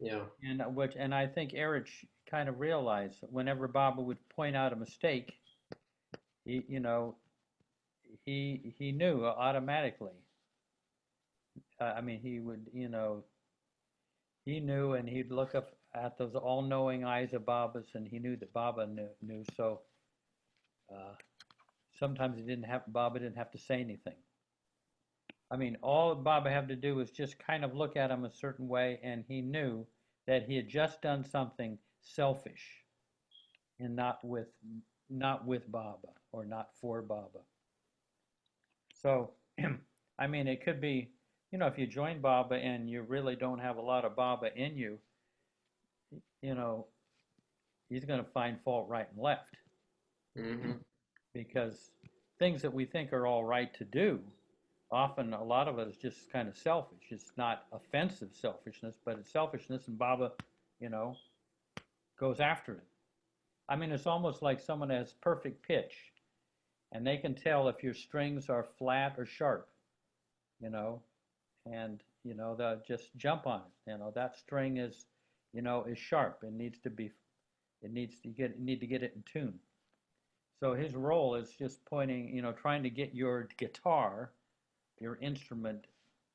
Yeah. And I think Erich kind of realized whenever Baba would point out a mistake, he knew automatically. I mean, he would, he knew, and he'd look up at those all-knowing eyes of Baba's, and he knew that Baba knew. So sometimes Baba didn't have to say anything. I mean, all Baba had to do was just kind of look at him a certain way, and he knew that he had just done something selfish and not with Baba or not for Baba. So, I mean, it could be, you know, if you join Baba and you really don't have a lot of Baba in you, you know, he's going to find fault right and left. Mm-hmm. Because things that we think are all right to do, often a lot of it is just kind of selfish. It's not offensive selfishness, but it's selfishness, and Baba, you know, goes after it. I mean, it's almost like someone has perfect pitch, and they can tell if your strings are flat or sharp, you know, and, you know, they'll just jump on it. You know, that string is, you know, is sharp. It needs to be, you need to get it in tune. So his role is just pointing, you know, trying to get your guitar, your instrument,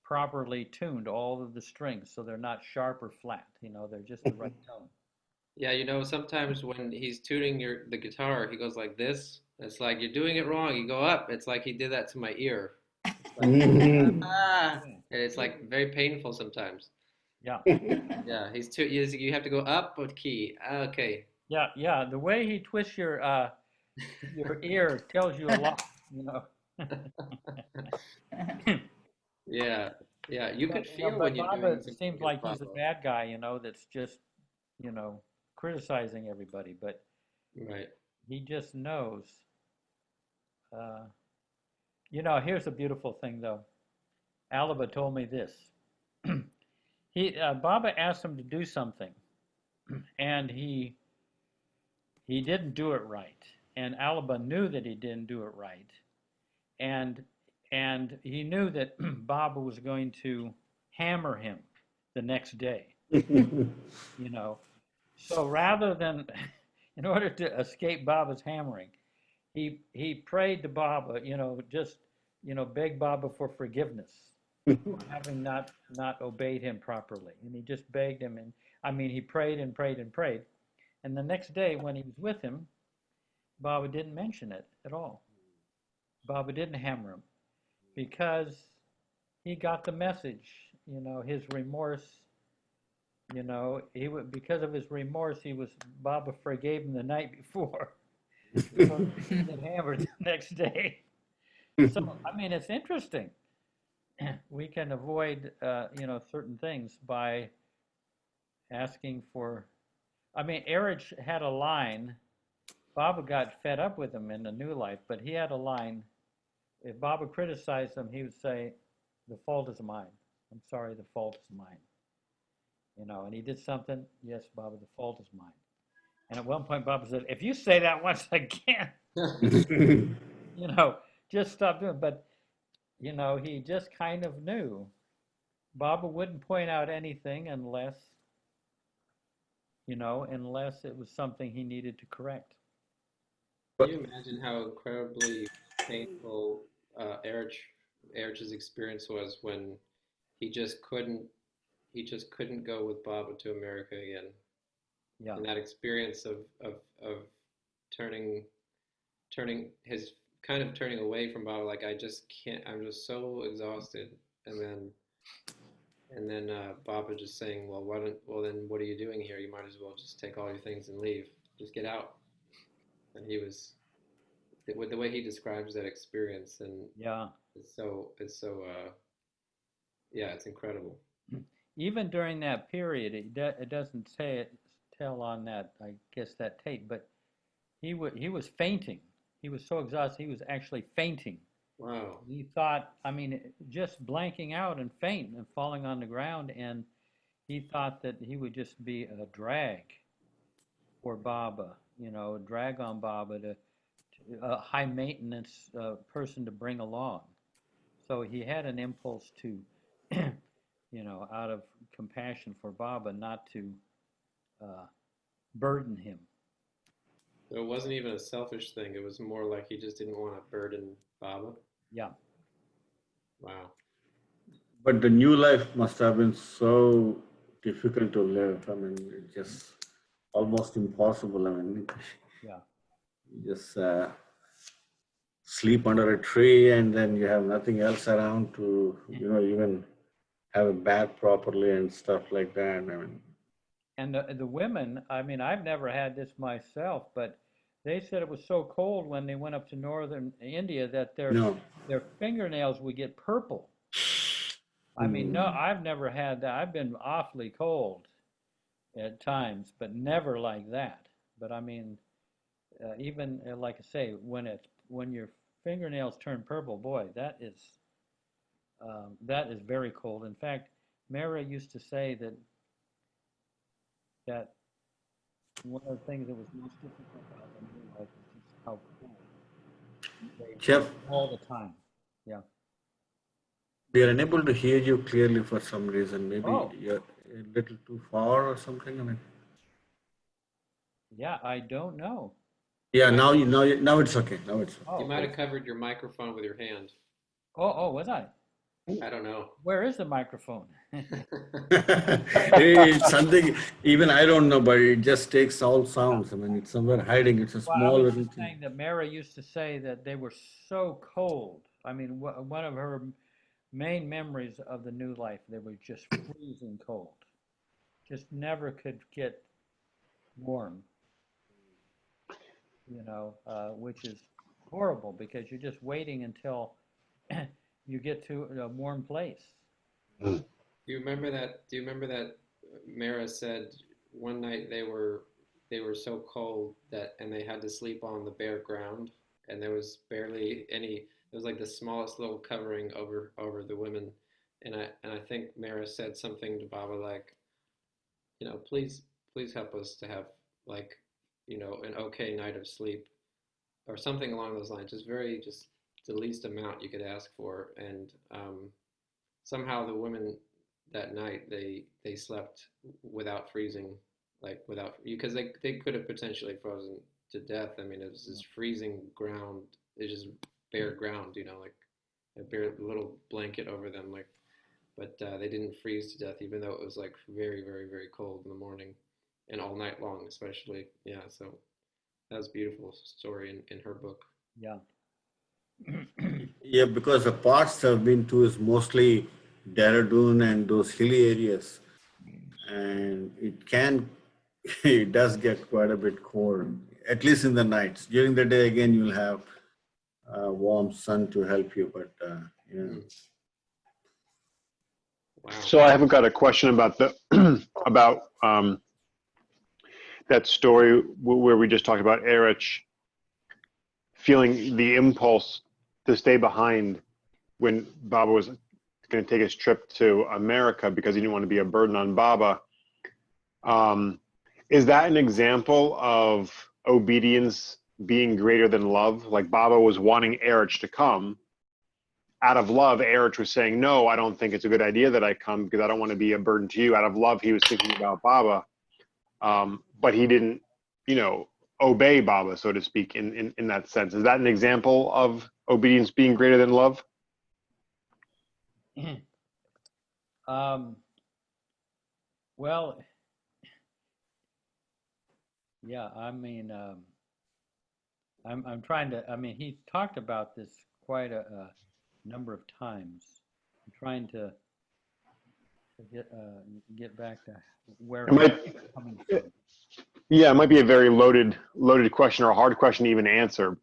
properly tuned, all of the strings, so they're not sharp or flat. You know, they're just the right tone. Yeah, you know, sometimes when he's tuning the guitar, he goes like this. It's like you're doing it wrong. You go up. It's like he did that to my ear. It's like, ah, and it's like very painful sometimes. Yeah. Yeah, you have to go up with key. Okay. Yeah, yeah. The way he twists your ear tells you a lot, you know. Yeah, yeah. You could feel But when you're Baba doing something seems against like he's a Baba. bad guy, you know, that's just, you know, criticizing everybody. But Right. he just knows. You know, here's a beautiful thing, though. Alaba told me this. Baba asked him to do something, and he didn't do it right. And Alaba knew that he didn't do it right, and he knew that Baba was going to hammer him the next day. You know, so rather than, in order to escape Baba's hammering, he prayed to Baba. You know, just, you know, begged Baba for forgiveness for having not obeyed him properly, and he just begged him. And I mean, he prayed and prayed and prayed, and the next day when he was with him, Baba didn't mention it at all. Baba didn't hammer him because he got the message. You know, his remorse. You know, because of his remorse, Baba forgave him the night before. So he didn't get hammered the next day. So I mean, it's interesting. We can avoid, you know, certain things by asking for. I mean, Erich had a line. Baba got fed up with him in the new life, but he had a line. If Baba criticized him, he would say, "The fault is mine. I'm sorry, the fault is mine." You know, and he did something. Yes, Baba, the fault is mine. And at one point, Baba said, "If you say that once again, you know, just stop doing it." But, you know, he just kind of knew. Baba wouldn't point out anything unless, you know, unless it was something he needed to correct. Can you imagine how incredibly painful Erich's experience was when he just couldn't go with Baba to America again? Yeah. And that experience of turning his kind of turning away from Baba, like I just can't, I'm just so exhausted. And then Baba just saying, well, then what are you doing here? You might as well just take all your things and leave. Just get out. And he was, with the way he describes that experience, and yeah, it's incredible. Even during that period, it doesn't tell on that, I guess, that tape, but he was fainting. He was so exhausted, he was actually fainting. Wow. He thought, I mean, just blanking out and faint and falling on the ground, and he thought that he would just be a drag for Baba, you know, drag on Baba, a high maintenance person to bring along. So he had an impulse to, you know, out of compassion for Baba, not to burden him. So it wasn't even a selfish thing. It was more like he just didn't want to burden Baba. Yeah. Wow. But the new life must have been so difficult to live. I mean, it's just almost impossible. I mean, yeah. Just sleep under a tree, and then you have nothing else around to, even have a bath properly and stuff like that. I mean, And the women, I mean, I've never had this myself, but they said it was so cold when they went up to northern India that no. their fingernails would get purple. I mean, no, I've never had that. I've been awfully cold at times, but never like that. But I mean, even like I say, when your fingernails turn purple, boy, that is very cold. In fact, Mara used to say that one of the things that was most difficult about the new life was just how cool they Jeff, were all the time. Yeah. we are unable to hear you clearly for some reason. Maybe Oh. you're a little too far or something. I mean, Yeah, I don't know. yeah, now it's okay. Now it's okay. Oh, You might have covered your microphone with your hand. oh, was I? I don't know. Where is the microphone? It's something, even I don't know, but it just takes all sounds. I mean, it's somewhere hiding. It's a Well, I small was little just thing. saying that Mara used to say that they were so cold. I mean, one of her main memories of the new life, they were just freezing cold. Just never could get warm, which is horrible because you're just waiting until you get to a warm place. Do you remember that? Do you remember that Mara said one night they were so cold and they had to sleep on the bare ground, and there was barely any. It was like the smallest little covering over the women, and I think Mara said something to Baba like, please help us to have like, an okay night of sleep, or something along those lines. Just the least amount you could ask for, and somehow the women that night they slept without freezing, like without, because they could have potentially frozen to death. I mean, it was just freezing ground. It's just bare ground, like a bare little blanket over them, like. But they didn't freeze to death, even though it was like very, very, very cold in the morning, and all night long, especially. Yeah, so that was a beautiful story in her book. Yeah. Yeah, because the parts I've been to is mostly Dehradun and those hilly areas, and it does get quite a bit cold, at least in the nights. During the day, again, you'll have warm sun to help you, but yeah. Wow. So I haven't got a question about about that story where we just talked about Erich feeling the impulse to stay behind when Baba was going to take his trip to America because he didn't want to be a burden on Baba. Is that an example of obedience being greater than love? Like Baba was wanting Erich to come. Out of love, Erich was saying, no, I don't think it's a good idea that I come because I don't want to be a burden to you. Out of love, he was thinking about Baba. But he didn't, obey Baba, so to speak, in that sense. Is that an example of obedience being greater than love? Well, yeah, I mean, I'm trying to, I mean, he talked about this quite a number of times. I'm trying to get back to where he's coming from. Yeah, it might be a very loaded question or a hard question to even answer.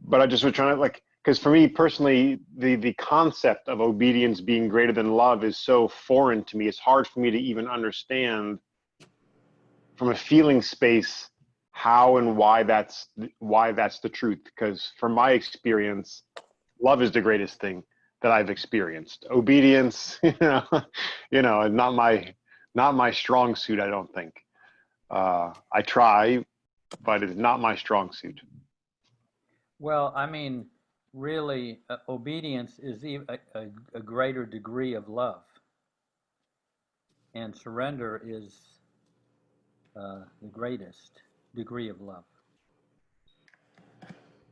But I just was trying to because for me personally, the concept of obedience being greater than love is so foreign to me. It's hard for me to even understand from a feeling space how and why that's the truth. Because from my experience, love is the greatest thing that I've experienced. Obedience, not my strong suit. I don't think. I try, but it's not my strong suit. Well, I mean, really, obedience is a greater degree of love, and surrender is the greatest degree of love.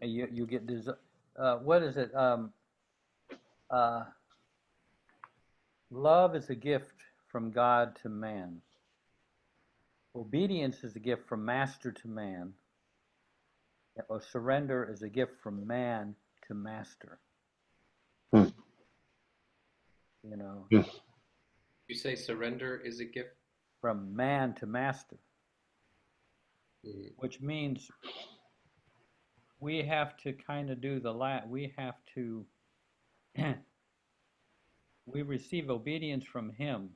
And you get this. What is it? Love is a gift from God to man. Obedience is a gift from master to man. Or surrender is a gift from man to master. Hmm. You know, You say surrender is a gift? from man to master, Mm. which means we have to kind of do we have to, we receive obedience from him,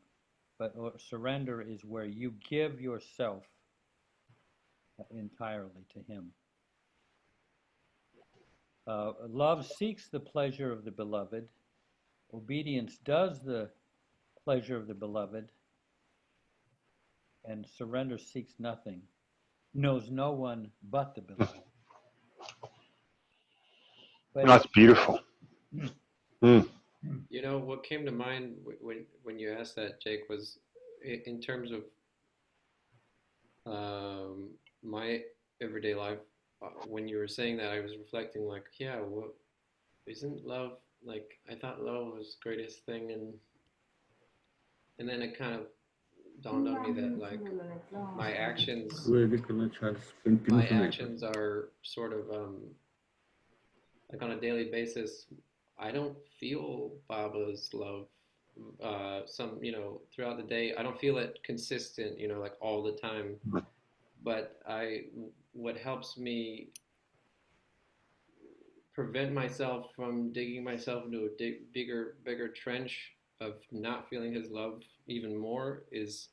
but surrender is where you give yourself entirely to him. Love seeks the pleasure of the beloved. Obedience does the pleasure of the beloved. And surrender seeks nothing, knows no one but the beloved. But That's beautiful. Mm. You know, what came to mind when you asked that, Jake, was in terms of my everyday life. When you were saying that, I was reflecting, like, yeah, what isn't love like? I thought love was the greatest thing, and then it kind of dawned on me that, like, my actions are sort of like on a daily basis. I don't feel Baba's love. Throughout the day, I don't feel it consistent, like all the time. But what helps me prevent myself from digging myself into a bigger trench of not feeling his love even more is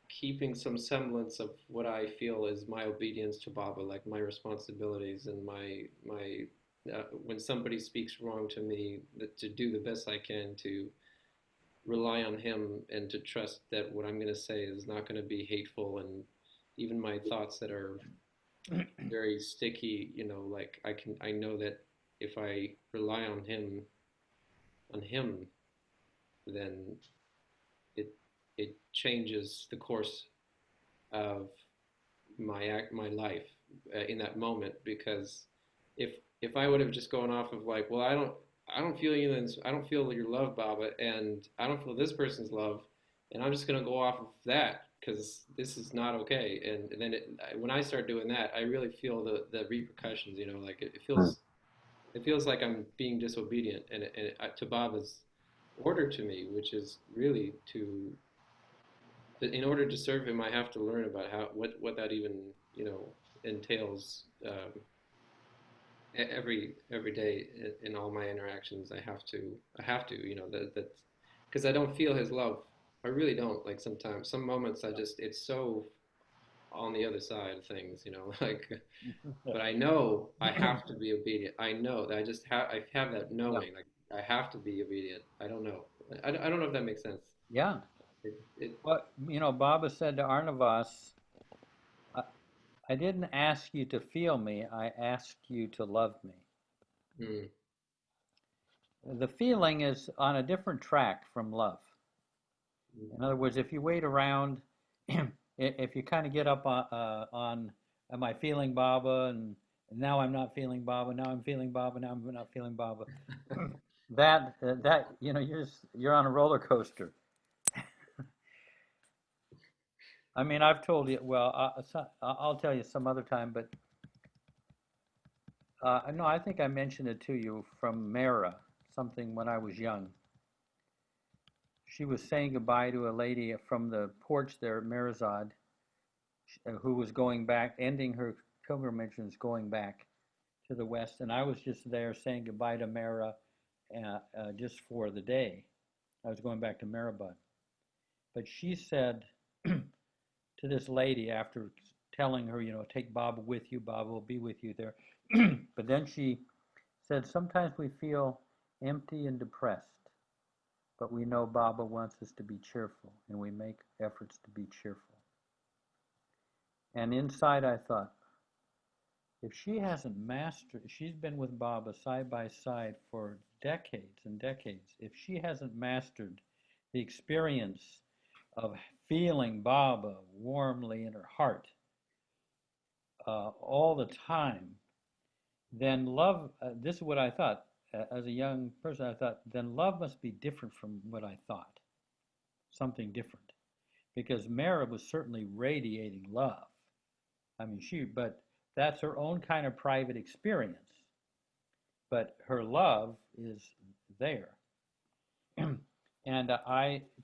keeping some semblance of what I feel is my obedience to Baba, like my responsibilities and my when somebody speaks wrong to me, to do the best I can to rely on him and to trust that what I'm going to say is not going to be hateful, and even my thoughts that are very sticky, like I know that if I rely on him, then it changes the course of my life in that moment. Because if I would have just gone off of, like, well, I don't feel you, and I don't feel your love, Baba, and I don't feel this person's love, and I'm just going to go off of that because this is not okay. And then when I start doing that, I really feel the repercussions. Like it feels like I'm being disobedient to Baba's order to me, which is really in order to serve him, I have to learn about what that even entails. Every day in all my interactions, I have to that because I don't feel his love. I really don't. Like sometimes, some moments, it's so on the other side of things, like. But I know I have to be obedient. I know that I have that knowing, like I have to be obedient. I don't know. I don't know if that makes sense. yeah, what Baba said to Arnavas, I didn't ask you to feel me, I asked you to love me. The feeling is on a different track from love. In other words, if you wait around, if you kind of get up on am I feeling Baba, and now I'm not feeling Baba, now I'm feeling Baba, now I'm not feeling Baba, that you're on a roller coaster. I mean, I've told you, well, I'll tell you some other time, but no, I think I mentioned it to you from Mara, something when I was young. She was saying goodbye to a lady from the porch there at Mirazad, who was going back, ending her pilgrimages, going back to the west, and I was just there saying goodbye to Mara just for the day. I was going back to Marabad. But she said to this lady, after telling her, take Baba with you, Baba will be with you there. But then she said, sometimes we feel empty and depressed, but we know Baba wants us to be cheerful, and we make efforts to be cheerful. And inside I thought, if she hasn't mastered, she's been with Baba side by side for decades and decades, if she hasn't mastered the experience of feeling Baba warmly in her heart all the time, then love, this is what I thought, as a young person, I thought, then love must be different from what I thought, something different. Because Mara was certainly radiating love. I mean, but that's her own kind of private experience. but her love is there. And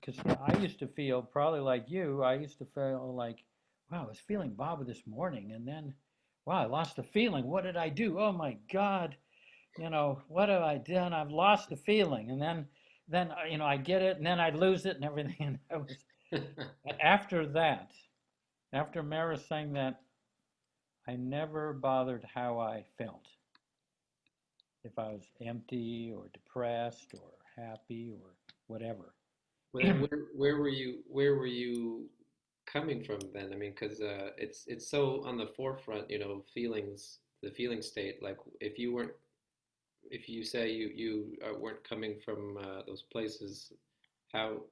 because I used to feel probably like you, I used to feel like, wow, I was feeling Baba this morning, and then, wow, I lost the feeling. What did I do? Oh my God, what have I done? I've lost the feeling, and then I get it, and then I lose it, and everything. And I was after that, after Mara sang that, I never bothered how I felt. If I was empty or depressed or happy or whatever. Well, then where were you coming from then? I mean, because it's so on the forefront, feelings, the feeling state. Like if you say you weren't coming from those places,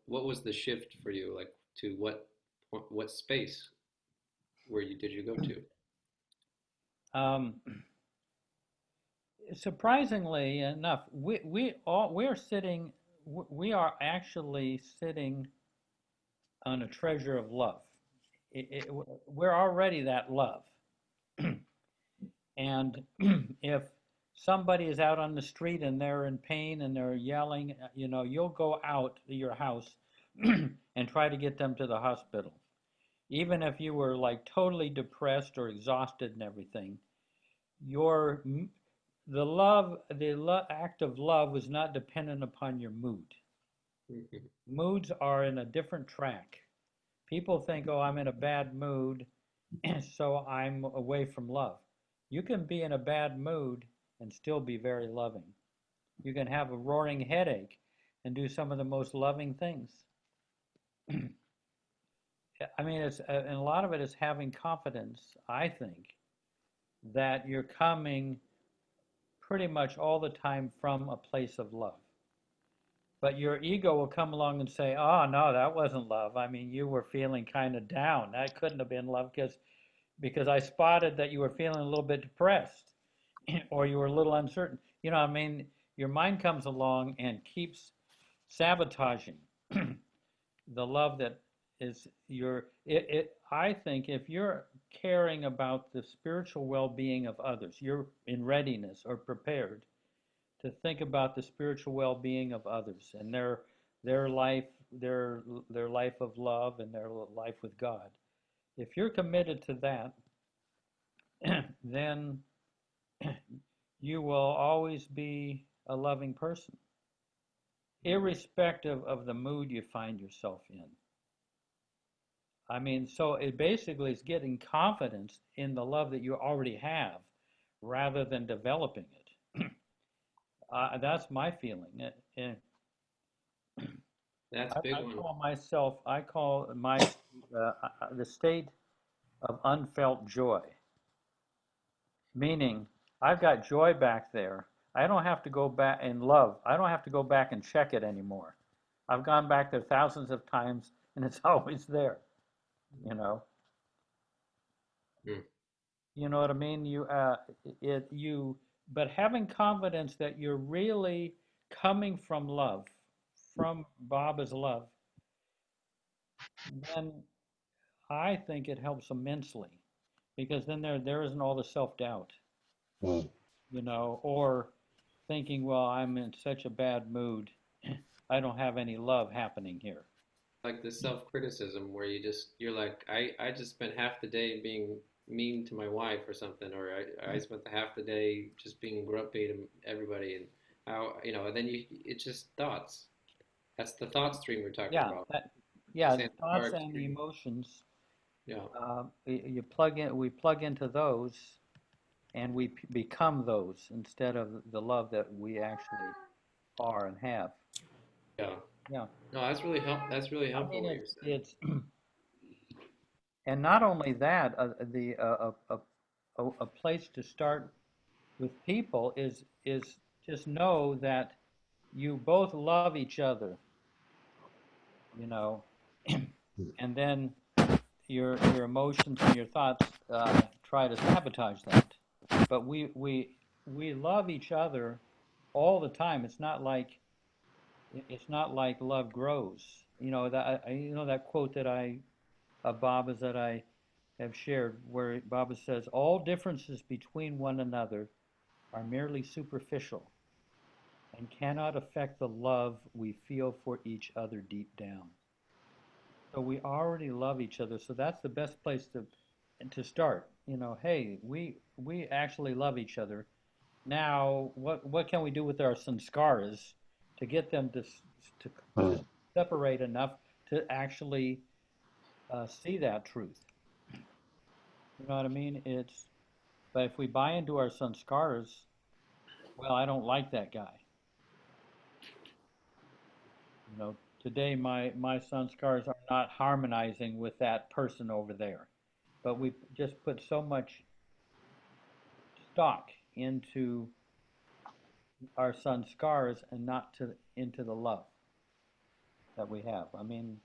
what was the shift for you? Like to what space did you go to? Surprisingly enough, we are actually sitting on a treasure of love. We're already that love. And if somebody is out on the street and they're in pain and they're yelling, you'll go out to your house and try to get them to the hospital. Even if you were like totally depressed or exhausted and everything, the act of love was not dependent upon your mood. Moods are in a different track. People think, oh, I'm in a bad mood, so I'm away from love. You can be in a bad mood and still be very loving. You can have a roaring headache and do some of the most loving things. I mean, and a lot of it is having confidence, I think, that you're coming pretty much all the time from a place of love. But your ego will come along and say, oh, no, that wasn't love. I mean, you were feeling kind of down. That couldn't have been love because I spotted that you were feeling a little bit depressed or you were a little uncertain. I mean, your mind comes along and keeps sabotaging the love that is I think if you're caring about the spiritual well-being of others, you're in readiness or prepared to think about the spiritual well-being of others and their life of love and their life with God. If you're committed to that, then you will always be a loving person, irrespective of the mood you find yourself in. I mean, so it basically is getting confidence in the love that you already have rather than developing it. That's my feeling. That's a big one. I call the state of unfelt joy. Meaning, I've got joy back there. I don't have to go back in love. I don't have to go back and check it anymore. I've gone back there thousands of times and it's always there. You know what I mean? But having confidence that you're really coming from love, from Baba's love, then I think it helps immensely, because then there isn't all the self-doubt, or thinking, well, I'm in such a bad mood, I don't have any love happening here. Like the self-criticism where you're like, I just spent half the day being mean to my wife or something, or I spent the half the day just being grumpy to everybody, and how, and then it's just thoughts. That's the thought stream we're talking about. The thoughts and the emotions. Yeah. We plug into those, and we become those instead of the love that we actually are and have. Yeah. Yeah. No, that's really helpful. That's really helpful. I mean, it's and not only that, a place to start with people is just know that you both love each other, and then your emotions and your thoughts try to sabotage that. But we love each other all the time. It's not like love grows. That quote of Baba's that I have shared, where Baba says, all differences between one another are merely superficial and cannot affect the love we feel for each other deep down. So we already love each other, so that's the best place to start. You know, hey, we actually love each other. Now, what can we do with our sanskaras to get them to separate enough to actually see that truth? You know what I mean? But if we buy into our sanskaras, well, I don't like that guy. You know, today my sanskars are not harmonizing with that person over there. But we just put so much stock into our sanskars and not into the love that we have. I mean,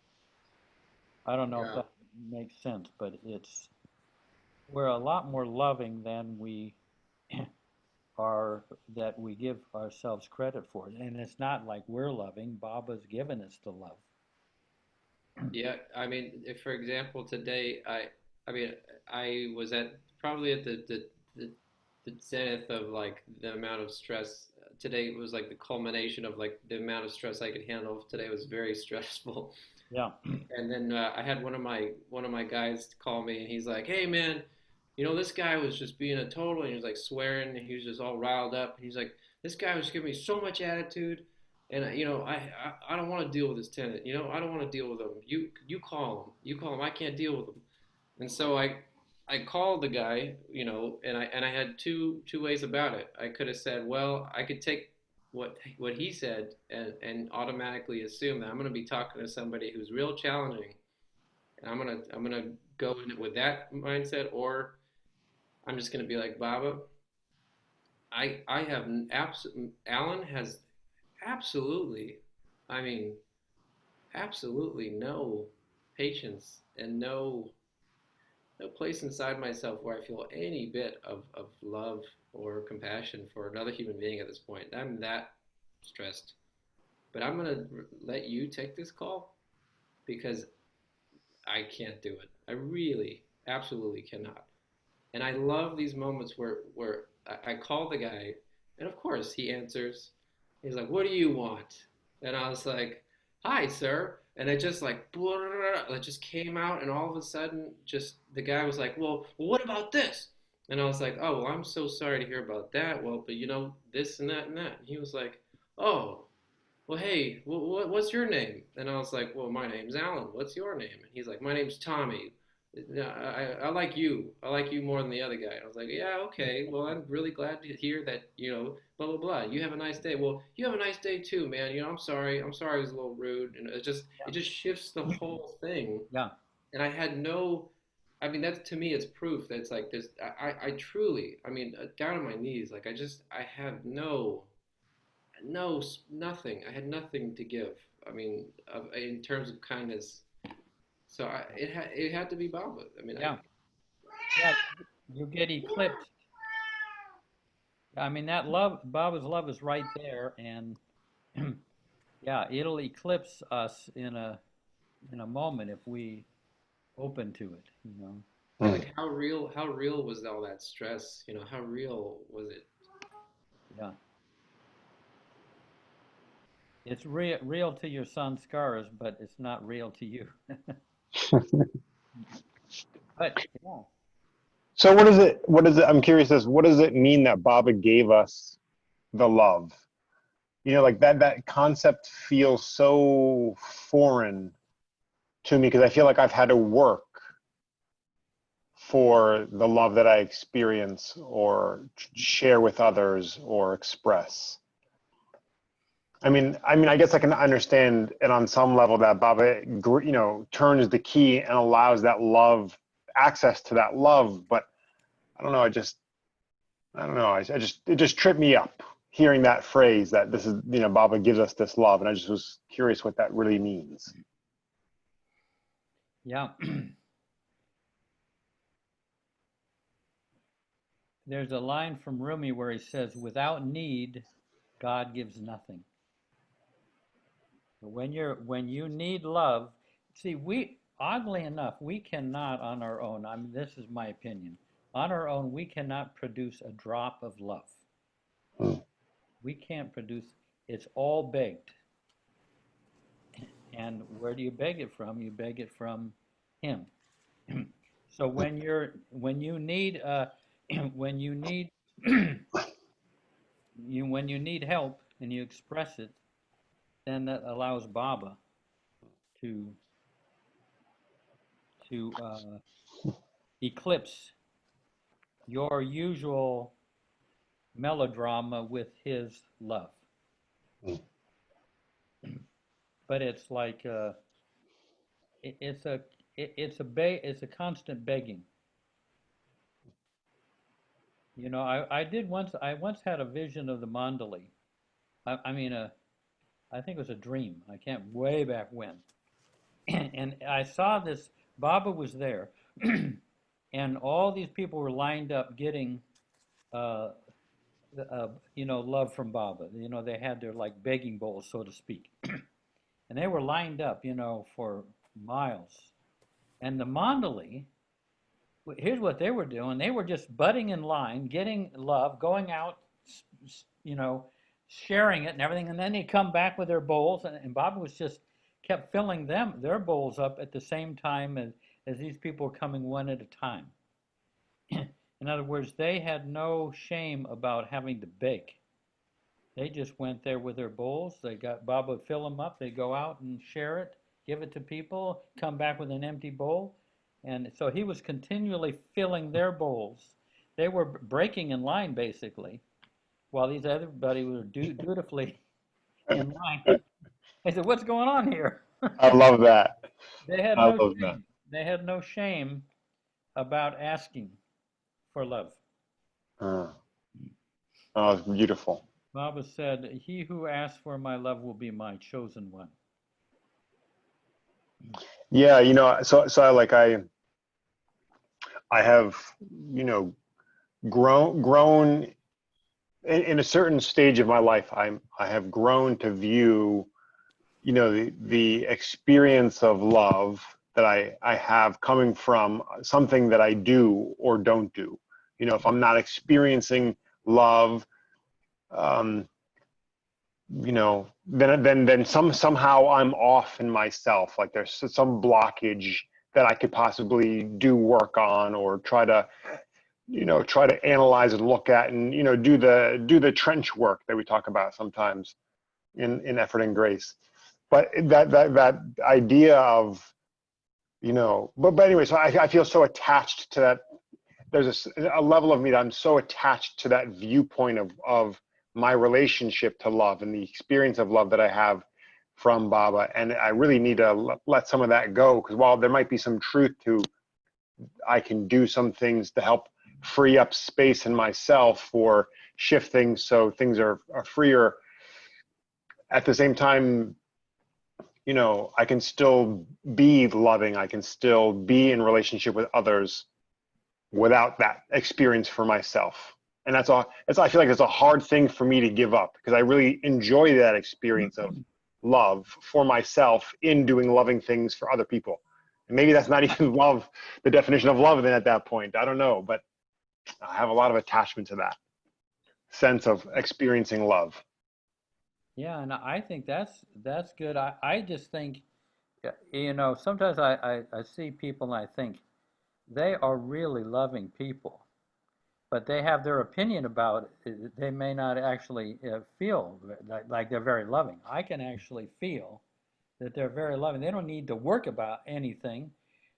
I don't know if that makes sense, but we're a lot more loving than we that we give ourselves credit for. And it's not like we're loving. Baba's given us the love. Yeah, I mean, if, for example, today I was probably at the zenith of like the amount of stress. Today was like the culmination of like the amount of stress I could handle. Today was very stressful. Yeah. And then I had one of my guys call me, and he's like, "Hey man, you know, this guy was just being a total," and he was like swearing, and he was just all riled up. And he's like, "This guy was giving me so much attitude, and you know, I don't want to deal with this tenant. You know, I don't want to deal with him. You call him. I can't deal with him." And so I called the guy, you know, and I had two ways about it. I could have said, well, I could take what he said and automatically assume that I'm going to be talking to somebody who's real challenging, and I'm gonna go in it with that mindset, or I'm just going to be like, Baba, I have Alan has absolutely, I mean, absolutely no patience and no place inside myself where I feel any bit of love or compassion for another human being at this point. I'm that stressed. But I'm going to let you take this call because I can't do it. I really, absolutely cannot. And I love these moments where I call the guy, and of course he answers. He's like, "What do you want?" And I was like, "Hi, sir." And it just like, it just came out, and all of a sudden, just the guy was like, "Well, what about this?" And I was like, "Oh, well, I'm so sorry to hear about that. Well, but you know, this and that and that." And he was like, "Oh, well, hey, what's your name?" And I was like, "Well, my name's Alan. What's your name?" And he's like, "My name's Tommy. I like you. I like you more than the other guy." I was like, "Yeah, okay. Well, I'm really glad to hear that, you know, blah, blah, blah. You have a nice day." "Well, you have a nice day too, man. You know, I'm sorry. I'm sorry I was a little rude." And it just shifts the whole thing. Yeah. And I had I mean, that's, to me, it's proof that it's like this. I truly, I mean, down on my knees, like I have nothing. I had nothing to give. I mean, in terms of kindness. So it had to be Baba. I mean, yeah, you get eclipsed. I mean, that love, Baba's love is right there, and yeah, it'll eclipse us in a moment if we open to it. You know, like how real was all that stress? You know, how real was it? Yeah. It's real to your sanskaras, but it's not real to you. But yeah. So what is it, I'm curious as what does it mean that Baba gave us the love? You know, like that concept feels so foreign to me because I feel like I've had to work for the love that I experience or share with others or express. I mean, I guess I can understand it on some level that Baba, you know, turns the key and allows that love, access to that love. But I don't know. I don't know. It just tripped me up hearing that phrase that this is, you know, Baba gives us this love, and I just was curious what that really means. Yeah. There's a line from Rumi where he says, "Without need, God gives nothing." When you need love, see, oddly enough, we cannot on our own. I mean, this is my opinion. On our own, we cannot produce a drop of love. We can't produce, it's all begged. And where do you beg it from? You beg it from him. So when you need when you need when you need help and you express it, then that allows Baba to eclipse your usual melodrama with his love. But it's like it's a constant begging. You know, I once had a vision of the Mandali. I mean, I think it was a dream. I can't, way back when. And I saw this, Baba was there, and all these people were lined up getting, you know, love from Baba. You know, they had their like begging bowls, so to speak. And they were lined up, you know, for miles. And the Mandali, here's what they were doing. They were just butting in line, getting love, going out, you know, sharing it and everything. And then they come back with their bowls, and Baba was just kept filling their bowls up at the same time as these people were coming one at a time. In other words, they had no shame about having to beg. They just went there with their bowls. They got Baba would fill them up. They go out and share it, give it to people, come back with an empty bowl. And so he was continually filling their bowls. They were breaking in line, basically, while these everybody were dutifully in line. I said, "What's going on here?" I love that. They had I no love shame. that. They had no shame about asking for love. Oh, it's beautiful. Baba said, "He who asks for my love will be my chosen one." Yeah, you know, so I have, you know, grown in a certain stage of my life. I have grown to view, you know, the experience of love that I have coming from something that I do or don't do. You know, if I'm not experiencing love, you know, then somehow I'm off in myself. Like there's some blockage that I could possibly do work on, or try to, you know, try to analyze and look at, and, you know, do the trench work that we talk about sometimes in Effort and Grace. But that idea of, you know, but anyway, so I feel so attached to that. There's a level of me that I'm so attached to that viewpoint of my relationship to love and the experience of love that I have from Baba. And I really need to let some of that go, because while there might be some truth to, I can do some things to help free up space in myself or shift things so things are freer. At the same time, you know, I can still be loving. I can still be in relationship with others without that experience for myself. And that's all. I feel like it's a hard thing for me to give up, because I really enjoy that experience of love for myself in doing loving things for other people. And maybe that's not even love, the definition of love then at that point. I don't know, but I have a lot of attachment to that sense of experiencing love. Yeah, and I think that's good. I just think, you know, sometimes I see people and I think they are really loving people, but they have their opinion about it. They may not actually feel like they're very loving. I can actually feel that they're very loving. They don't need to work about anything.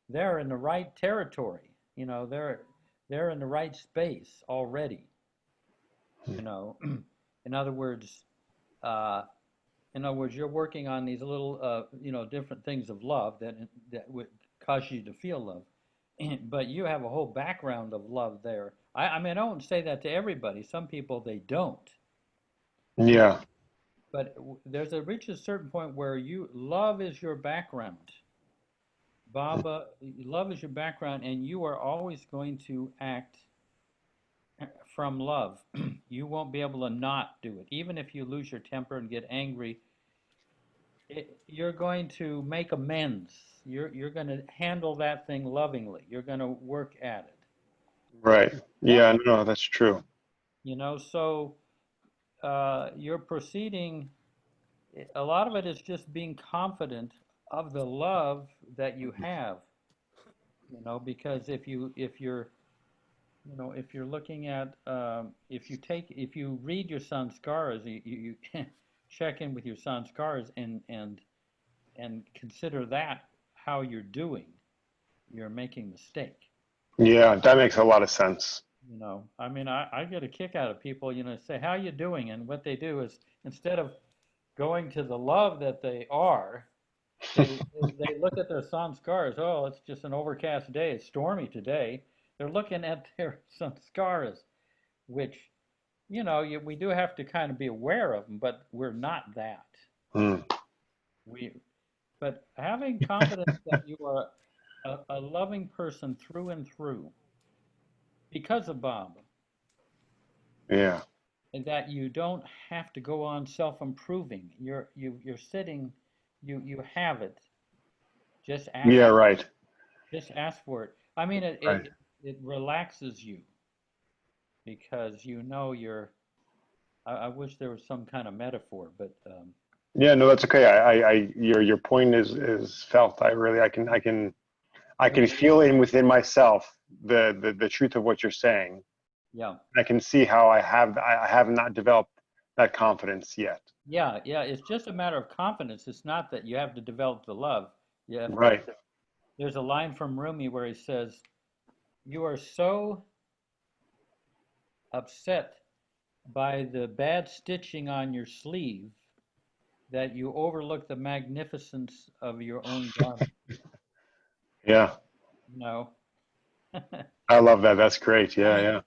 They're in the right territory. You know, they're in the right space already. You know, in other words, you're working on these little, you know, different things of love that would cause you to feel love. But you have a whole background of love there. I mean, I don't say that to everybody. Some people, they don't. Yeah. But there's reaches a certain point where love is your background. Baba, love is your background, and you are always going to act from love. You won't be able to not do it. Even if you lose your temper and get angry, you're going to make amends. You're going to handle that thing lovingly. You're going to work at it. Right. Yeah, no, that's true. You know, so you're proceeding, a lot of it is just being confident of the love that you have, because if you're, if you're looking at, if you read your sanskaras, you check in with your sanskaras and consider that how you're doing, you're making mistake. Yeah, that makes a lot of sense. I mean, I get a kick out of people, say, how you doing? And what they do is, instead of going to the love that they are, they look at their sanskaras. Oh, it's just an overcast day. It's stormy today. They're looking at their sanskaras, which, we do have to kind of be aware of them, but we're not that. But having confidence that you are a loving person through and through, because of Bob. Yeah. And that you don't have to go on self-improving. You're sitting, you have it. Just ask. Yeah, right. Just ask for it. I mean, Right. it relaxes you, because you're. I wish there was some kind of metaphor, but. Yeah, no, that's okay. Your point is felt. I can feel within myself the truth of what you're saying. Yeah. I can see how I have not developed that confidence yet. Yeah, it's just a matter of confidence. It's not that you have to develop the love. Yeah. Right. There's a line from Rumi where he says, "You are so upset by the bad stitching on your sleeve that you overlook the magnificence of your own garment." Yeah. No. I love that. That's great. Yeah, yeah.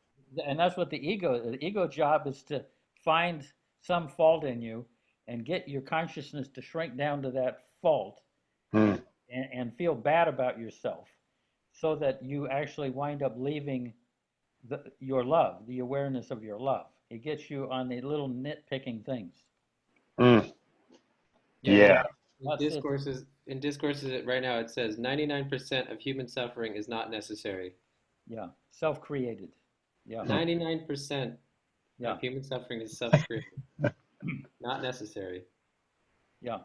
And that's what the ego job is, to find some fault in you and get your consciousness to shrink down to that fault and feel bad about yourself, so that you actually wind up leaving your love, the awareness of your love. It gets you on the little nitpicking things. Yeah. In discourses right now, it says 99% of human suffering is not necessary. Yeah, self-created. Yeah. 99% of human suffering is self-created, not necessary. Yeah.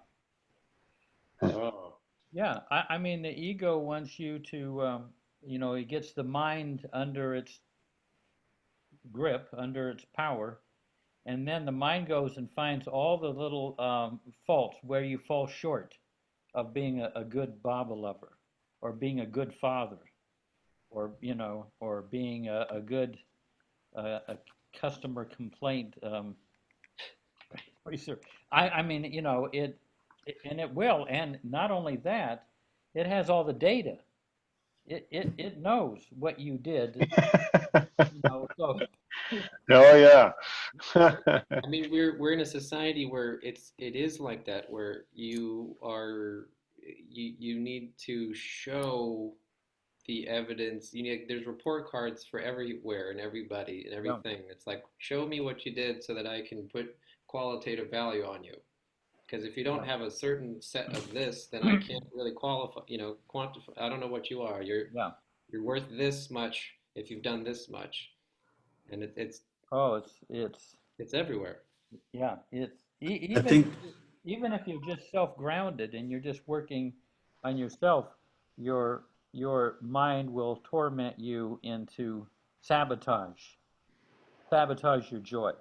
Oh. Yeah, I mean, the ego wants you to, it gets the mind under its grip, under its power, and then the mind goes and finds all the little faults where you fall short of being a good Baba lover, or being a good father, or or being a good a customer complaint research. I mean, and it will, and not only that, it has all the data. It knows what you did. So. Oh yeah. I mean, we're in a society where it is like that, where you need to show the evidence. There's report cards for everywhere and everybody and everything. Yeah. It's like, show me what you did so that I can put qualitative value on you. Because if you don't have a certain set of this, then I can't really qualify. Quantify. I don't know what you are. You're worth this much if you've done this much, and it's everywhere. Yeah, it's even if you're just self-grounded and you're just working on yourself, your mind will torment you into sabotage your joy.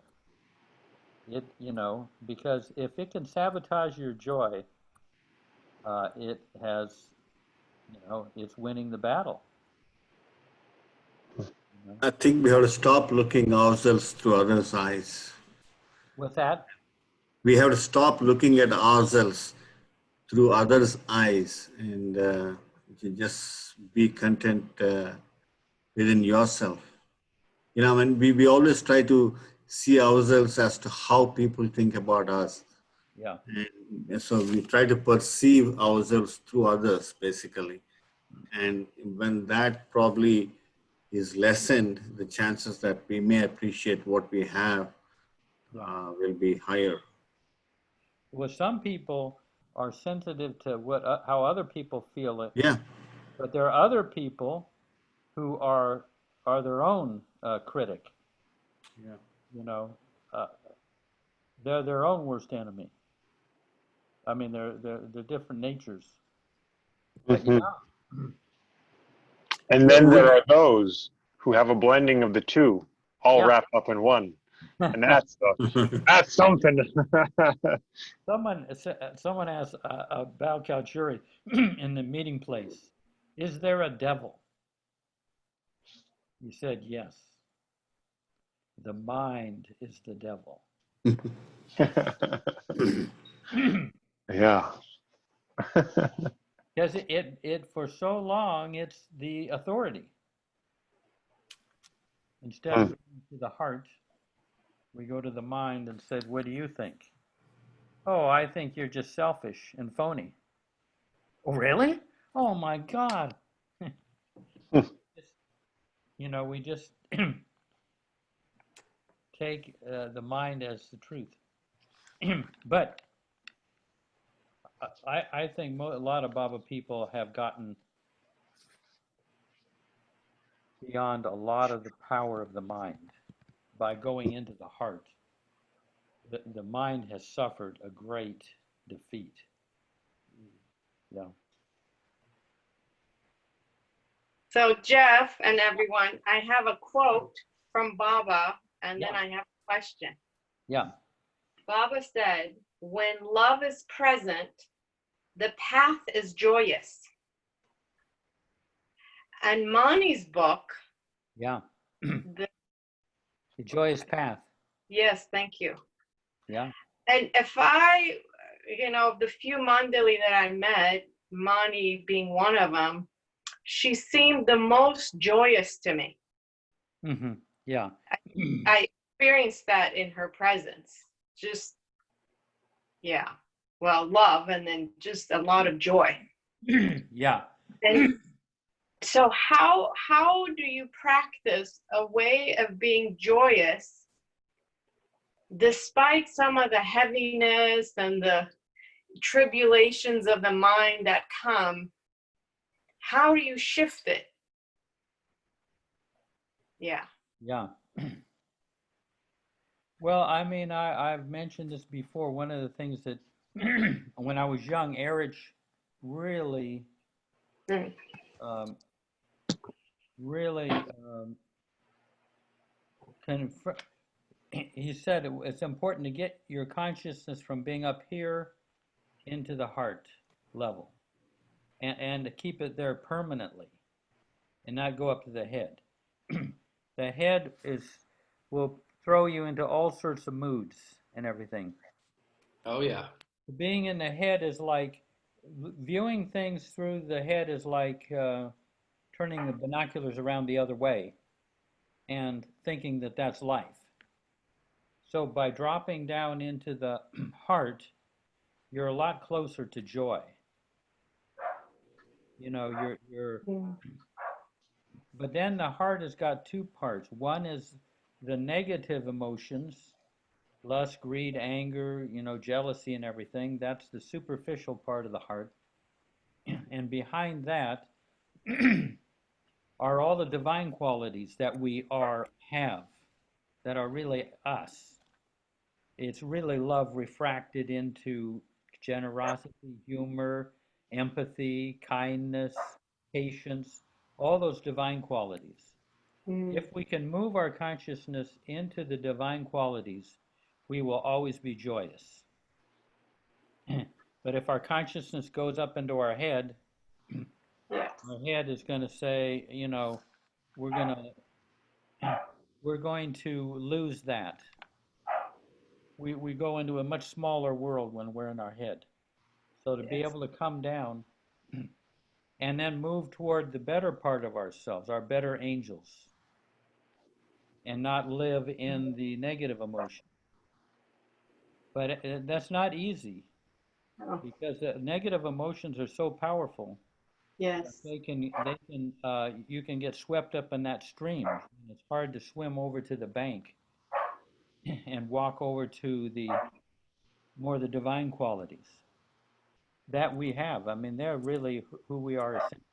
Because if it can sabotage your joy, it has, it's winning the battle. I think we have to stop looking ourselves through others' eyes. What's that? We have to stop looking at ourselves through others' eyes, and you just be content within yourself. We always try to see ourselves as to how people think about us. Yeah. And so we try to perceive ourselves through others, basically. And when that probably is lessened, the chances that we may appreciate what we have will be higher. Well, some people are sensitive to how other people feel it. Yeah. But there are other people who are their own critic. Yeah. They're their own worst enemy. I mean, they're different natures. But Mhm. yeah. And then there are those who have a blending of the two, all Yeah. wrapped up in one, and that's something. Someone asked Bao Churi in the meeting place, "Is there a devil?" He said, "Yes. The mind is the devil." Yeah. Because it for so long it's the authority. Instead of going to the heart, we go to the mind and said, "What do you think?" "Oh, I think you're just selfish and phony." "Oh, really? Oh my God." You know, we just take the mind as the truth. But I think a lot of Baba people have gotten beyond a lot of the power of the mind by going into the heart. The mind has suffered a great defeat. Yeah. So Jeff and everyone, I have a quote from Baba, and then I have a question. Yeah. Baba said, "When love is present, the path is joyous." And Mani's book, Yeah. the, The Joyous Path. yes, thank you. Yeah. And if I, the few Mandali that I met, Mani being one of them, she seemed the most joyous to me. Mm-hmm. Yeah. I experienced that in her presence. Just, yeah. Well, love and then just a lot of joy. Yeah. And so how do you practice a way of being joyous despite some of the heaviness and the tribulations of the mind that come? How do you shift it? Yeah. Yeah. Well, I mean, I've mentioned this before. One of the things that when I was young, Erich really, really he said it's important to get your consciousness from being up here into the heart level and to keep it there permanently and not go up to the head. The head will throw you into all sorts of moods and everything. Oh yeah. Being in the head is like viewing things through the head is like turning the binoculars around the other way and thinking that that's life. So by dropping down into the heart, you're a lot closer to joy. You know, but then the heart has got two parts. One is the negative emotions, lust, greed, anger, jealousy and everything. That's the superficial part of the heart. And behind that are all the divine qualities that we have, that are really us. It's really love refracted into generosity, humor, empathy, kindness, patience, all those divine qualities. If we can move our consciousness into the divine qualities, we will always be joyous. But if our consciousness goes up into our head, our head is going to say, we're going to lose that. We go into a much smaller world when we're in our head. So to be able to come down and then move toward the better part of ourselves, our better angels, and not live in the negative emotion. But that's not easy because negative emotions are so powerful. Yes. You can get swept up in that stream. It's hard to swim over to the bank and walk over to the divine qualities that we have. I mean, they're really who we are essentially.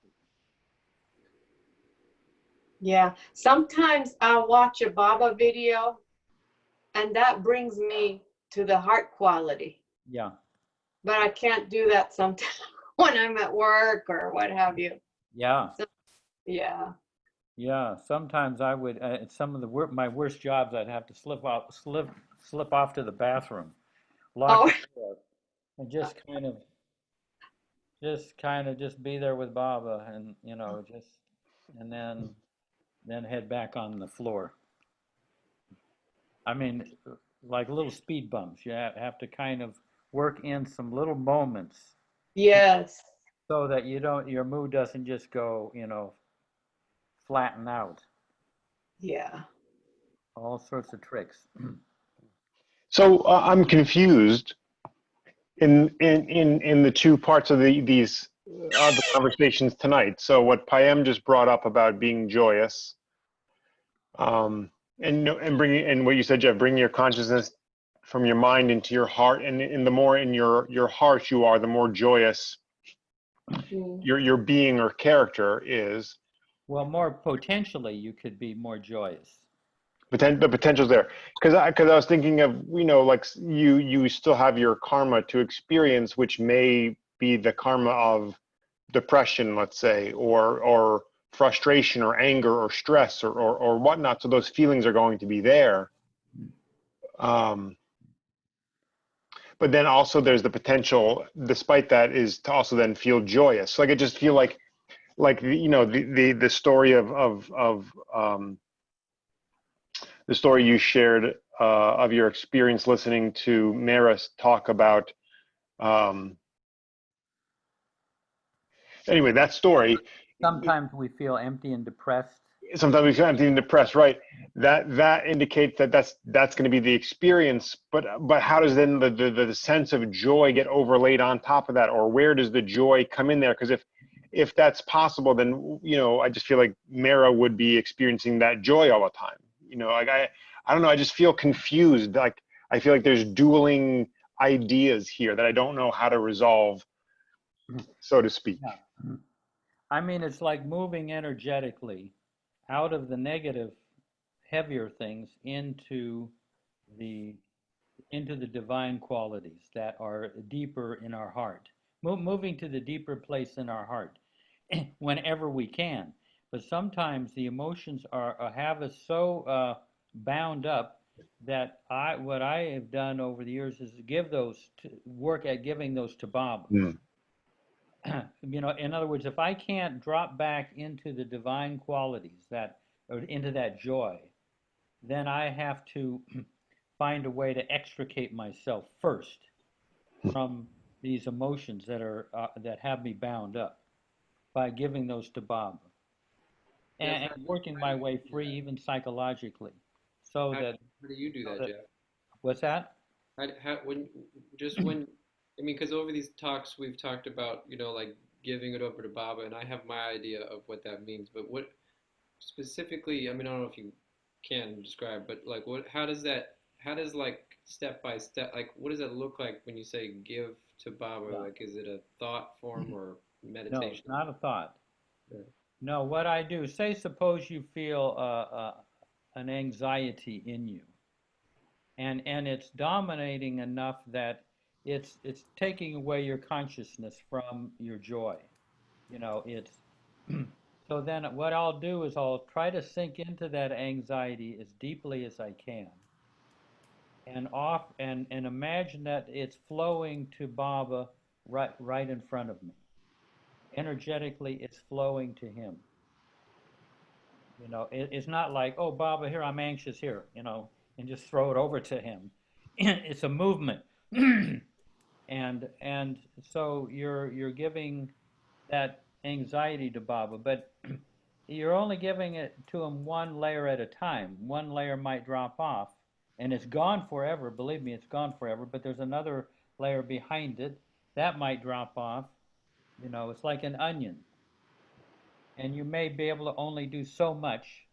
Yeah. Sometimes I'll watch a Baba video and that brings me to the heart quality. Yeah. But I can't do that sometimes when I'm at work or what have you. Yeah. So, yeah. Yeah. Sometimes I would, some of my worst jobs, I'd have to slip off to the bathroom, lock Oh, the door, and just just be there with Baba, and and then head back on the floor. I mean, like little speed bumps. You have to kind of work in some little moments yes. so that your mood doesn't just go, flatten out. Yeah. All sorts of tricks. So I'm confused in the two parts of these the conversations tonight. So what Payam just brought up about being joyous, and bringing, and what you said, Jeff, bringing your consciousness from your mind into your heart, and in the more in your heart you are, the more joyous your being or character is. Well, more potentially, you could be more joyous. The potential's there, because I was thinking of, like you still have your karma to experience, which may be the karma of depression, let's say, or frustration or anger or stress or whatnot. So those feelings are going to be there. But then also there's the potential, despite that, is to also then feel joyous. Like I just feel like the story of the story you shared of your experience listening to Maris talk about. Anyway, that story. Sometimes we feel empty and depressed. Sometimes we feel empty and depressed, right? That indicates that's going to be the experience. But how does then the sense of joy get overlaid on top of that, or where does the joy come in there? Because if that's possible, then I just feel like Mara would be experiencing that joy all the time. Like I don't know. I just feel confused. Like I feel like there's dueling ideas here that I don't know how to resolve, so to speak. Yeah. I mean, it's like moving energetically out of the negative, heavier things into the divine qualities that are deeper in our heart. Moving to the deeper place in our heart whenever we can. But sometimes the emotions have us so bound up that what I have done over the years is work at giving those to Bob. In other words, if I can't drop back into the divine qualities or into that joy, then I have to find a way to extricate myself first from these emotions that have me bound up by giving those to Bob and working my way free, even psychologically. So How that. do you do that, Jeff? What's that? I mean, because over these talks we've talked about, like giving it over to Baba, and I have my idea of what that means. But what specifically? I mean, I don't know if you can describe, but like, how does like step by step, like, what does it look like when you say give to Baba? Yeah. Like, is it a thought form or meditation? No, it's not a thought. Yeah. No, what I do, suppose you feel an anxiety in you, and it's dominating enough that it's taking away your consciousness from your joy. It's so then what I'll do is I'll try to sink into that anxiety as deeply as I can, and imagine that it's flowing to Baba right in front of me. Energetically, it's flowing to him. It's not like, oh, Baba, here, I'm anxious here, and just throw it over to him. It's a movement. And so you're giving that anxiety to Baba, but you're only giving it to him one layer at a time. One layer might drop off, and it's gone forever. Believe me, it's gone forever, but there's another layer behind it. That might drop off. It's like an onion. And you may be able to only do so much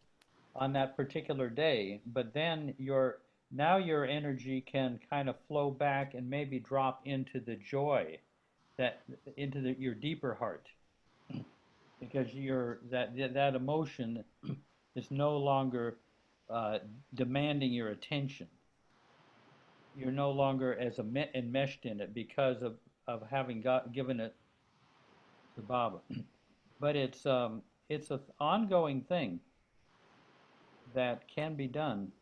on that particular day, but then your energy can kind of flow back and maybe drop into the joy, your deeper heart, because that emotion is no longer demanding your attention. you're no longer as enmeshed in it because of having given it to Baba. But it's an ongoing thing that can be done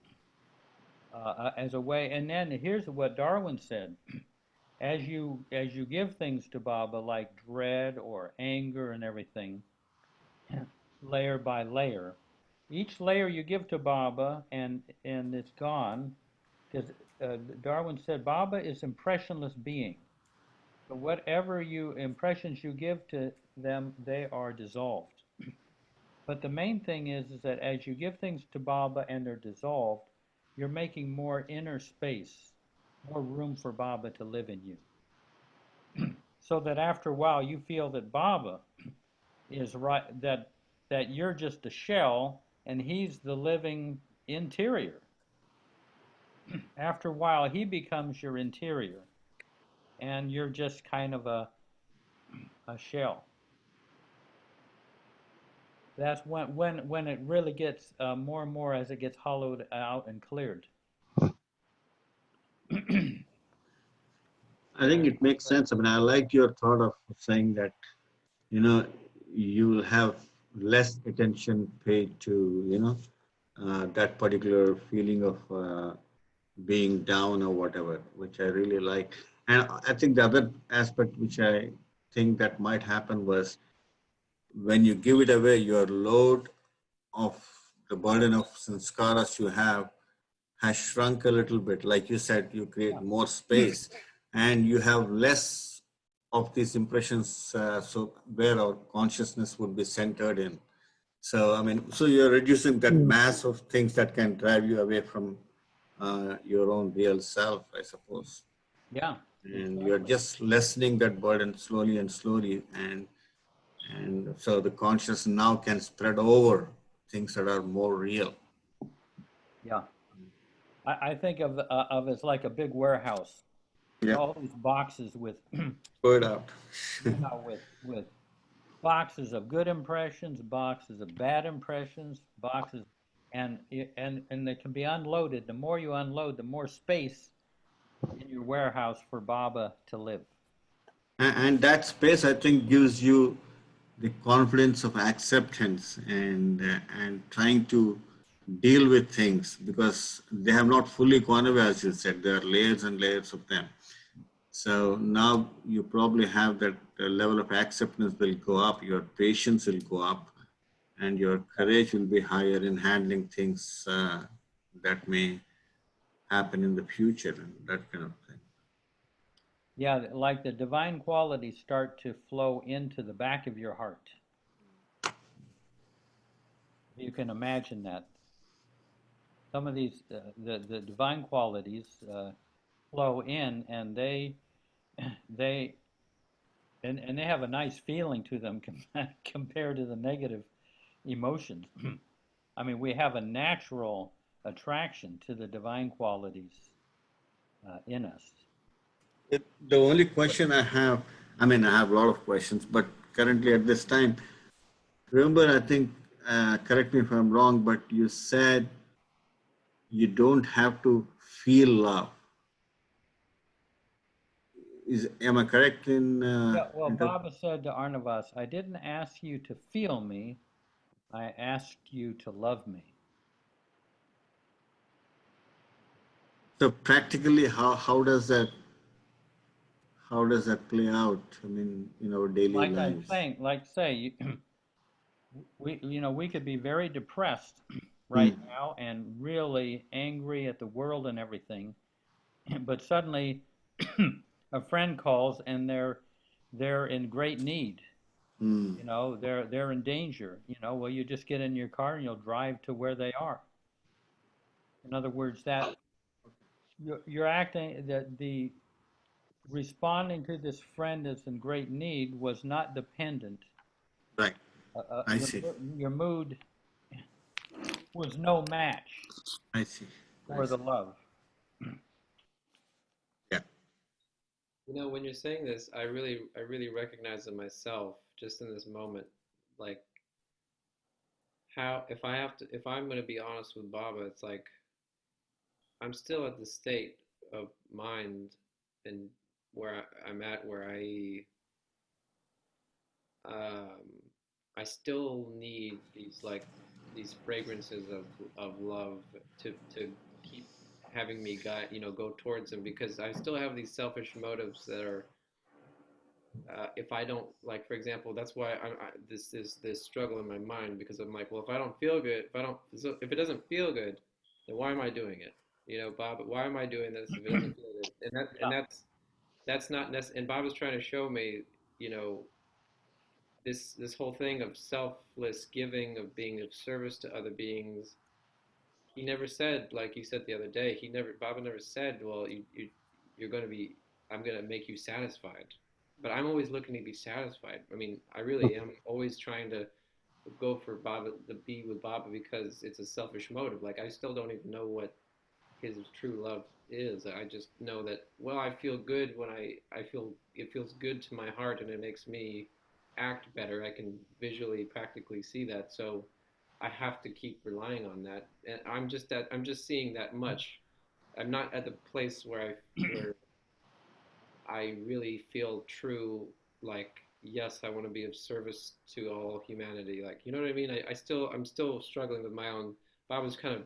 as a way. And then here's what Darwin said: as you give things to Baba, like dread or anger and everything, layer by layer, each layer you give to Baba and it's gone, because Darwin said Baba is impressionless being. So whatever impressions you give to them, they are dissolved. But the main thing is that as you give things to Baba and they're dissolved, you're making more inner space, more room for Baba to live in you. So that after a while you feel that Baba is right, that you're just a shell and he's the living interior. After a while he becomes your interior and you're just kind of a shell. That's when it really gets more and more as it gets hollowed out and cleared. I think it makes sense. I mean, I like your thought of saying that, you will have less attention paid to, that particular feeling of being down or whatever, which I really like. And I think the other aspect which I think that might happen was when you give it away, your load of the burden of sanskaras you have has shrunk a little bit. Like you said, you create more space and you have less of these impressions, so where our consciousness would be centered in. So, I mean, so you're reducing that mass of things that can drive you away from your own real self, I suppose. Yeah. And you're just lessening that burden slowly and slowly. And so the conscious now can spread over things that are more real. Yeah. I think of it like a big warehouse. Yeah. All these boxes with Put out. with boxes of good impressions, boxes of bad impressions, boxes, and they can be unloaded. The more you unload, the more space in your warehouse for Baba to live. And that space, I think, gives you the confidence of acceptance and trying to deal with things, because they have not fully gone away, as you said. There are layers and layers of them. So now you probably have that level of acceptance will go up, your patience will go up, and your courage will be higher in handling things that may happen in the future and that kind of thing. Yeah, like the divine qualities start to flow into the back of your heart. You can imagine that. Some of these, the divine qualities flow in, and they have a nice feeling to them compared to the negative emotions. I mean, we have a natural attraction to the divine qualities in us. The only question I have, I mean, I have a lot of questions, but currently at this time, remember, I think, correct me if I'm wrong, but you said you don't have to feel love. Am I correct in? Yeah, well, Baba said to Arnavas, I didn't ask you to feel me, I asked you to love me. So practically, how does that play out? I mean, in our daily lives. We could be very depressed right now and really angry at the world and everything, but suddenly a friend calls and they're in great need. They're in danger. Well, you just get in your car and you'll drive to where they are. In other words, that you're acting, that the responding to this friend that's in great need was not dependent. Right. I see. Your mood was no match. I see. For the love. Yeah. When you're saying this, I really recognize in myself just in this moment, like how if I'm going to be honest with Baba, it's like I'm still at the state of mind and where I'm at, where I still need these fragrances of love to keep having me go towards them, because I still have these selfish motives that are, if I don't, like, for example, that's why this struggle in my mind, because I'm like, well, if I don't feel good, if it doesn't feel good, then why am I doing it? Bob, why am I doing this if it doesn't feel good? That's not necessary. And Bob was trying to show me, this whole thing of selfless giving, of being of service to other beings. He never said, like you said the other day, Baba never said, well, you're going to be, I'm going to make you satisfied. But I'm always looking to be satisfied. I mean, I really am always trying to go for Baba, to be with Baba, because it's a selfish motive. Like, I still don't even know what his true love is. I just know that, well, I feel good when I feel, it feels good to my heart, and it makes me act better. I can visually, practically see that. So I have to keep relying on that. And I'm just seeing that much. I'm not at the place where I really feel true, like, yes, I want to be of service to all humanity. Like, you know what I mean? I'm still struggling with my own. I was kind of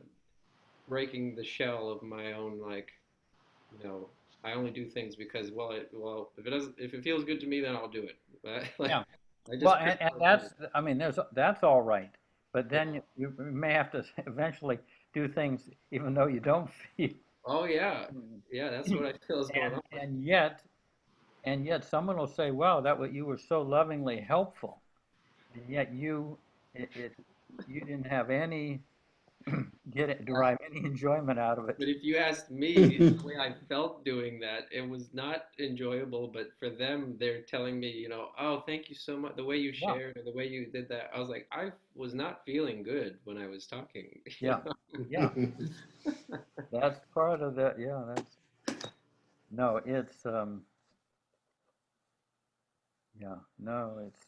breaking the shell of my own, like, I only do things because, if it feels good to me, then I'll do it. Like, yeah. Well, and that's, I mean, that's all right. But then you may have to eventually do things even though you don't feel. Oh yeah, yeah, that's what I feel is going on. And yet someone will say, "Wow, you were so lovingly helpful," and yet you didn't have any derive any enjoyment out of it. But if you asked me the way I felt doing that, it was not enjoyable. But for them, they're telling me, oh, thank you so much. The way you shared, or the way you did that, I was like, I was not feeling good when I was talking. Yeah, yeah. That's part of that. Yeah, no, it's yeah, no, it's.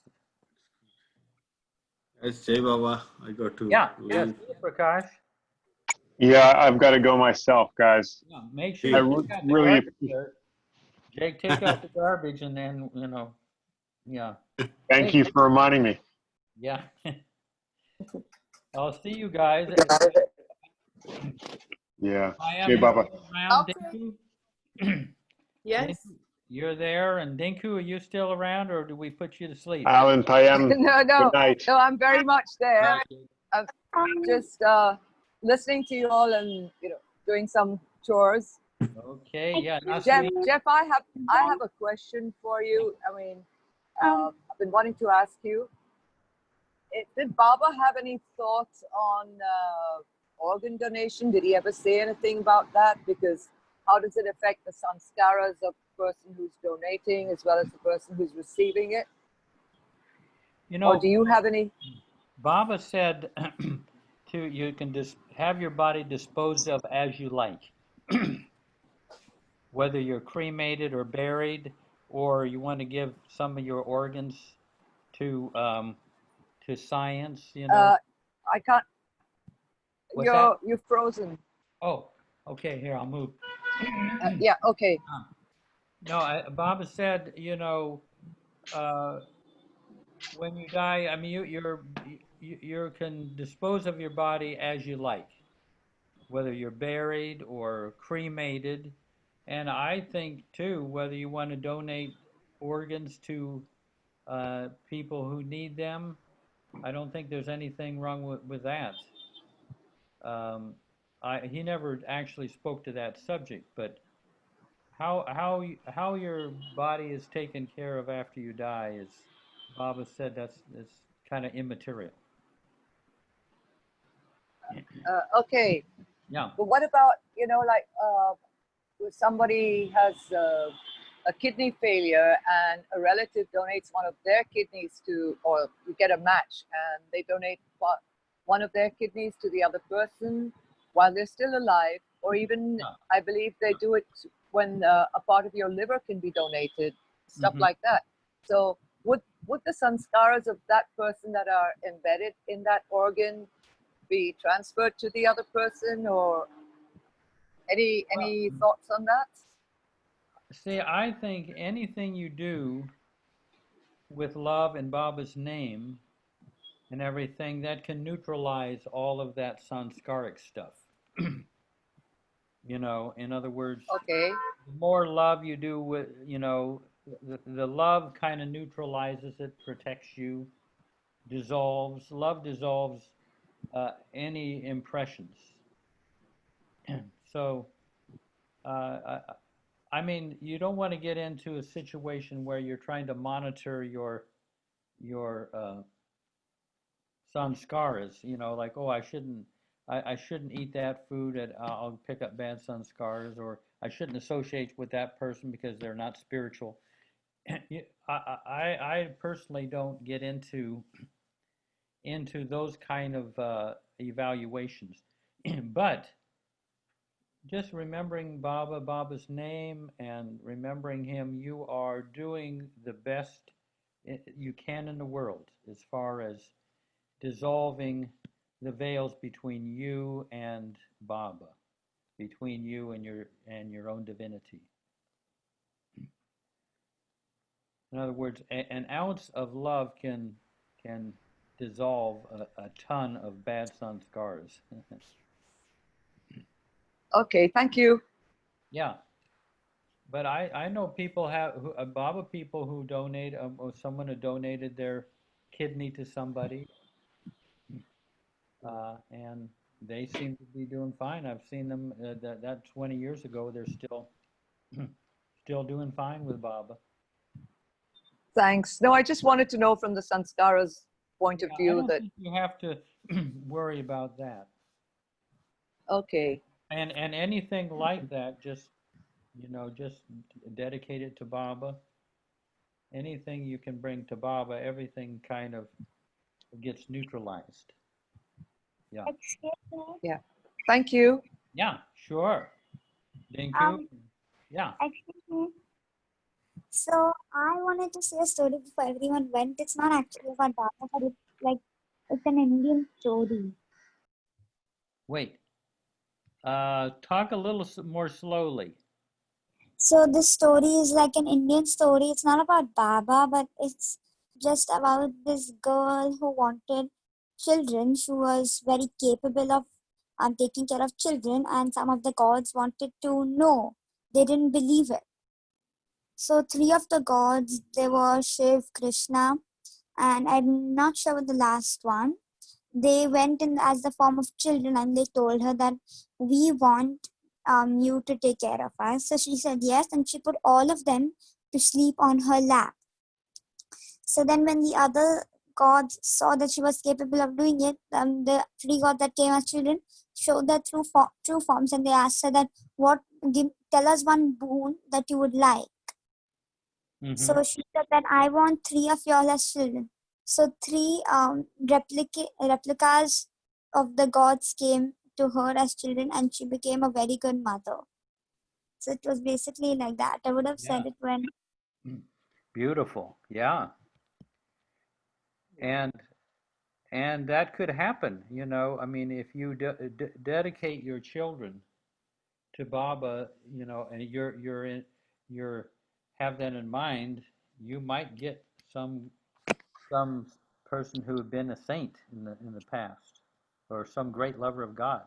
It's Jai Baba. I got to Yeah, leave. yes, Prakash. Yeah, I've got to go myself, guys. Yeah, make sure I you take out the really garbage there. Jake, take out the garbage, and then yeah. thank you for reminding me. Yeah. I'll see you guys. Yeah. Payam, Jai Baba. around, Okay. Dinku? Yes. You're there, and Dinku, are you still around, or do we put you to sleep? Alan, Payam, good night. No, I'm very much there. I'm just listening to you all and doing some chores. Okay, yeah. Jeff, I have a question for you. I mean, I've been wanting to ask you. Did Baba have any thoughts on organ donation? Did he ever say anything about that? Because how does it affect the sanskaras of the person who's donating as well as the person who's receiving it? Or do you have any? Baba said you can just have your body disposed of as you like. Whether you're cremated or buried, or you want to give some of your organs to science, I can't. What's You're frozen. Oh, okay. Here, I'll move. Yeah. Okay. No, Baba said, when you die, I mean, you can dispose of your body as you like, whether you're buried or cremated. And I think too, whether you want to donate organs to people who need them, I don't think there's anything wrong with that. He never actually spoke to that subject, but how your body is taken care of after you die is, Baba said, that's kind of immaterial. Okay. Yeah. But what about, like if somebody has a kidney failure and a relative donates one of their kidneys or you get a match and they donate one of their kidneys to the other person while they're still alive, or even I believe they do it when a part of your liver can be donated, stuff like that. So would the sanskaras of that person that are embedded in that organ be transferred to the other person, or Any thoughts on that? See, I think anything you do with love in Baba's name and everything, that can neutralize all of that sanskaric stuff. You know, in other words, Okay. the more love you do with, you know, the love kind of neutralizes it, protects you, dissolves. Love dissolves any impressions. So, I mean, you don't want to get into a situation where you're trying to monitor your sanskaras. You know, like, oh, I shouldn't eat that food. I'll pick up bad sanskaras, or I shouldn't associate with that person because they're not spiritual. I personally don't get into those kind of evaluations, but just remembering Baba's name and remembering him, you are doing the best you can in the world as far as dissolving the veils between you and Baba, between you and your own divinity. In other words, an ounce of love can dissolve a ton of bad sanskars. Okay, thank you. Yeah, but I know people Baba people who donate, or someone who donated their kidney to somebody, and they seem to be doing fine. I've seen them. That 20 years ago, they're still doing fine with Baba. Thanks. No, I just wanted to know from the Sanskara's point of I view don't that. think you have to worry about that. Okay. And anything like that, just dedicate it to Baba. Anything you can bring to Baba, everything kind of gets neutralized. Yeah. Yeah. Thank you. Yeah, sure. Thank you. Yeah. Excuse me. So I wanted to say a story before everyone went. It's not actually about Baba, but it's an Indian story. Wait. Talk a little more slowly. So this story is like an Indian story. It's not about Baba, but it's just about this girl who wanted children. She was very capable of taking care of children, and some of the gods wanted to know. They didn't believe it. So 3 of the gods, they were Shiv, Krishna, and I'm not sure what the last one. They went in as the form of children, and they told her that we want you to take care of us. So she said yes, and she put all of them to sleep on her lap. So then when the other gods saw that she was capable of doing it, the 3 gods that came as children showed their true forms, and they asked her that, tell us one boon that you would like. So she said that I want 3 of y'all as children. So 3 replicas of the gods came to her as children, and she became a very good mother. So it was basically like that. I would have said it when. Beautiful. Yeah. And that could happen, you know. I mean, if you dedicate your children to Baba, you know, and you're have that in mind, you might get some person who had been a saint in the past, or some great lover of God.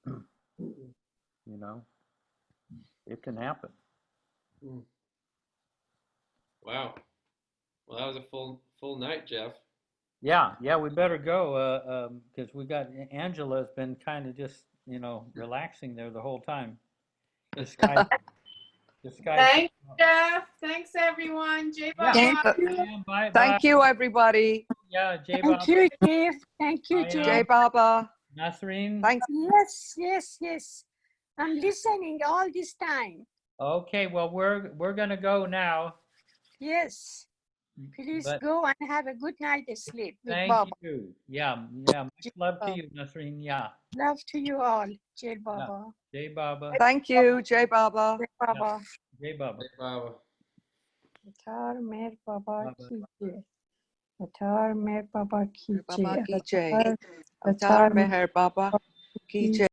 You know, it can happen. Wow. Well, that was a full night, Jeff. Yeah, we better go because we got Angela's been kind of just relaxing there the whole time. This guy. Thanks, Jeff. Thanks, everyone. Jay Baba. Bye. Thank you, everybody. Yeah, Jay Thank Baba. you, Jeff. Thank you, Jeff. Jay Baba. Nasreen. Thanks. Yes. I'm listening all this time. Okay, well we're gonna go now. Yes. Please go and have a good night sleep with Thank Baba. you. Yeah. Much love to you, Nasreen. Yeah. Love to you all, Jay Baba. Jay Baba. Thank you, Jay Baba. Jay Baba. Jay Baba. Jay Baba. Atar Mer Baba ki jai. Atar Mer Baba ki Baba jai. ki jai. Atar Meher Baba ki jai.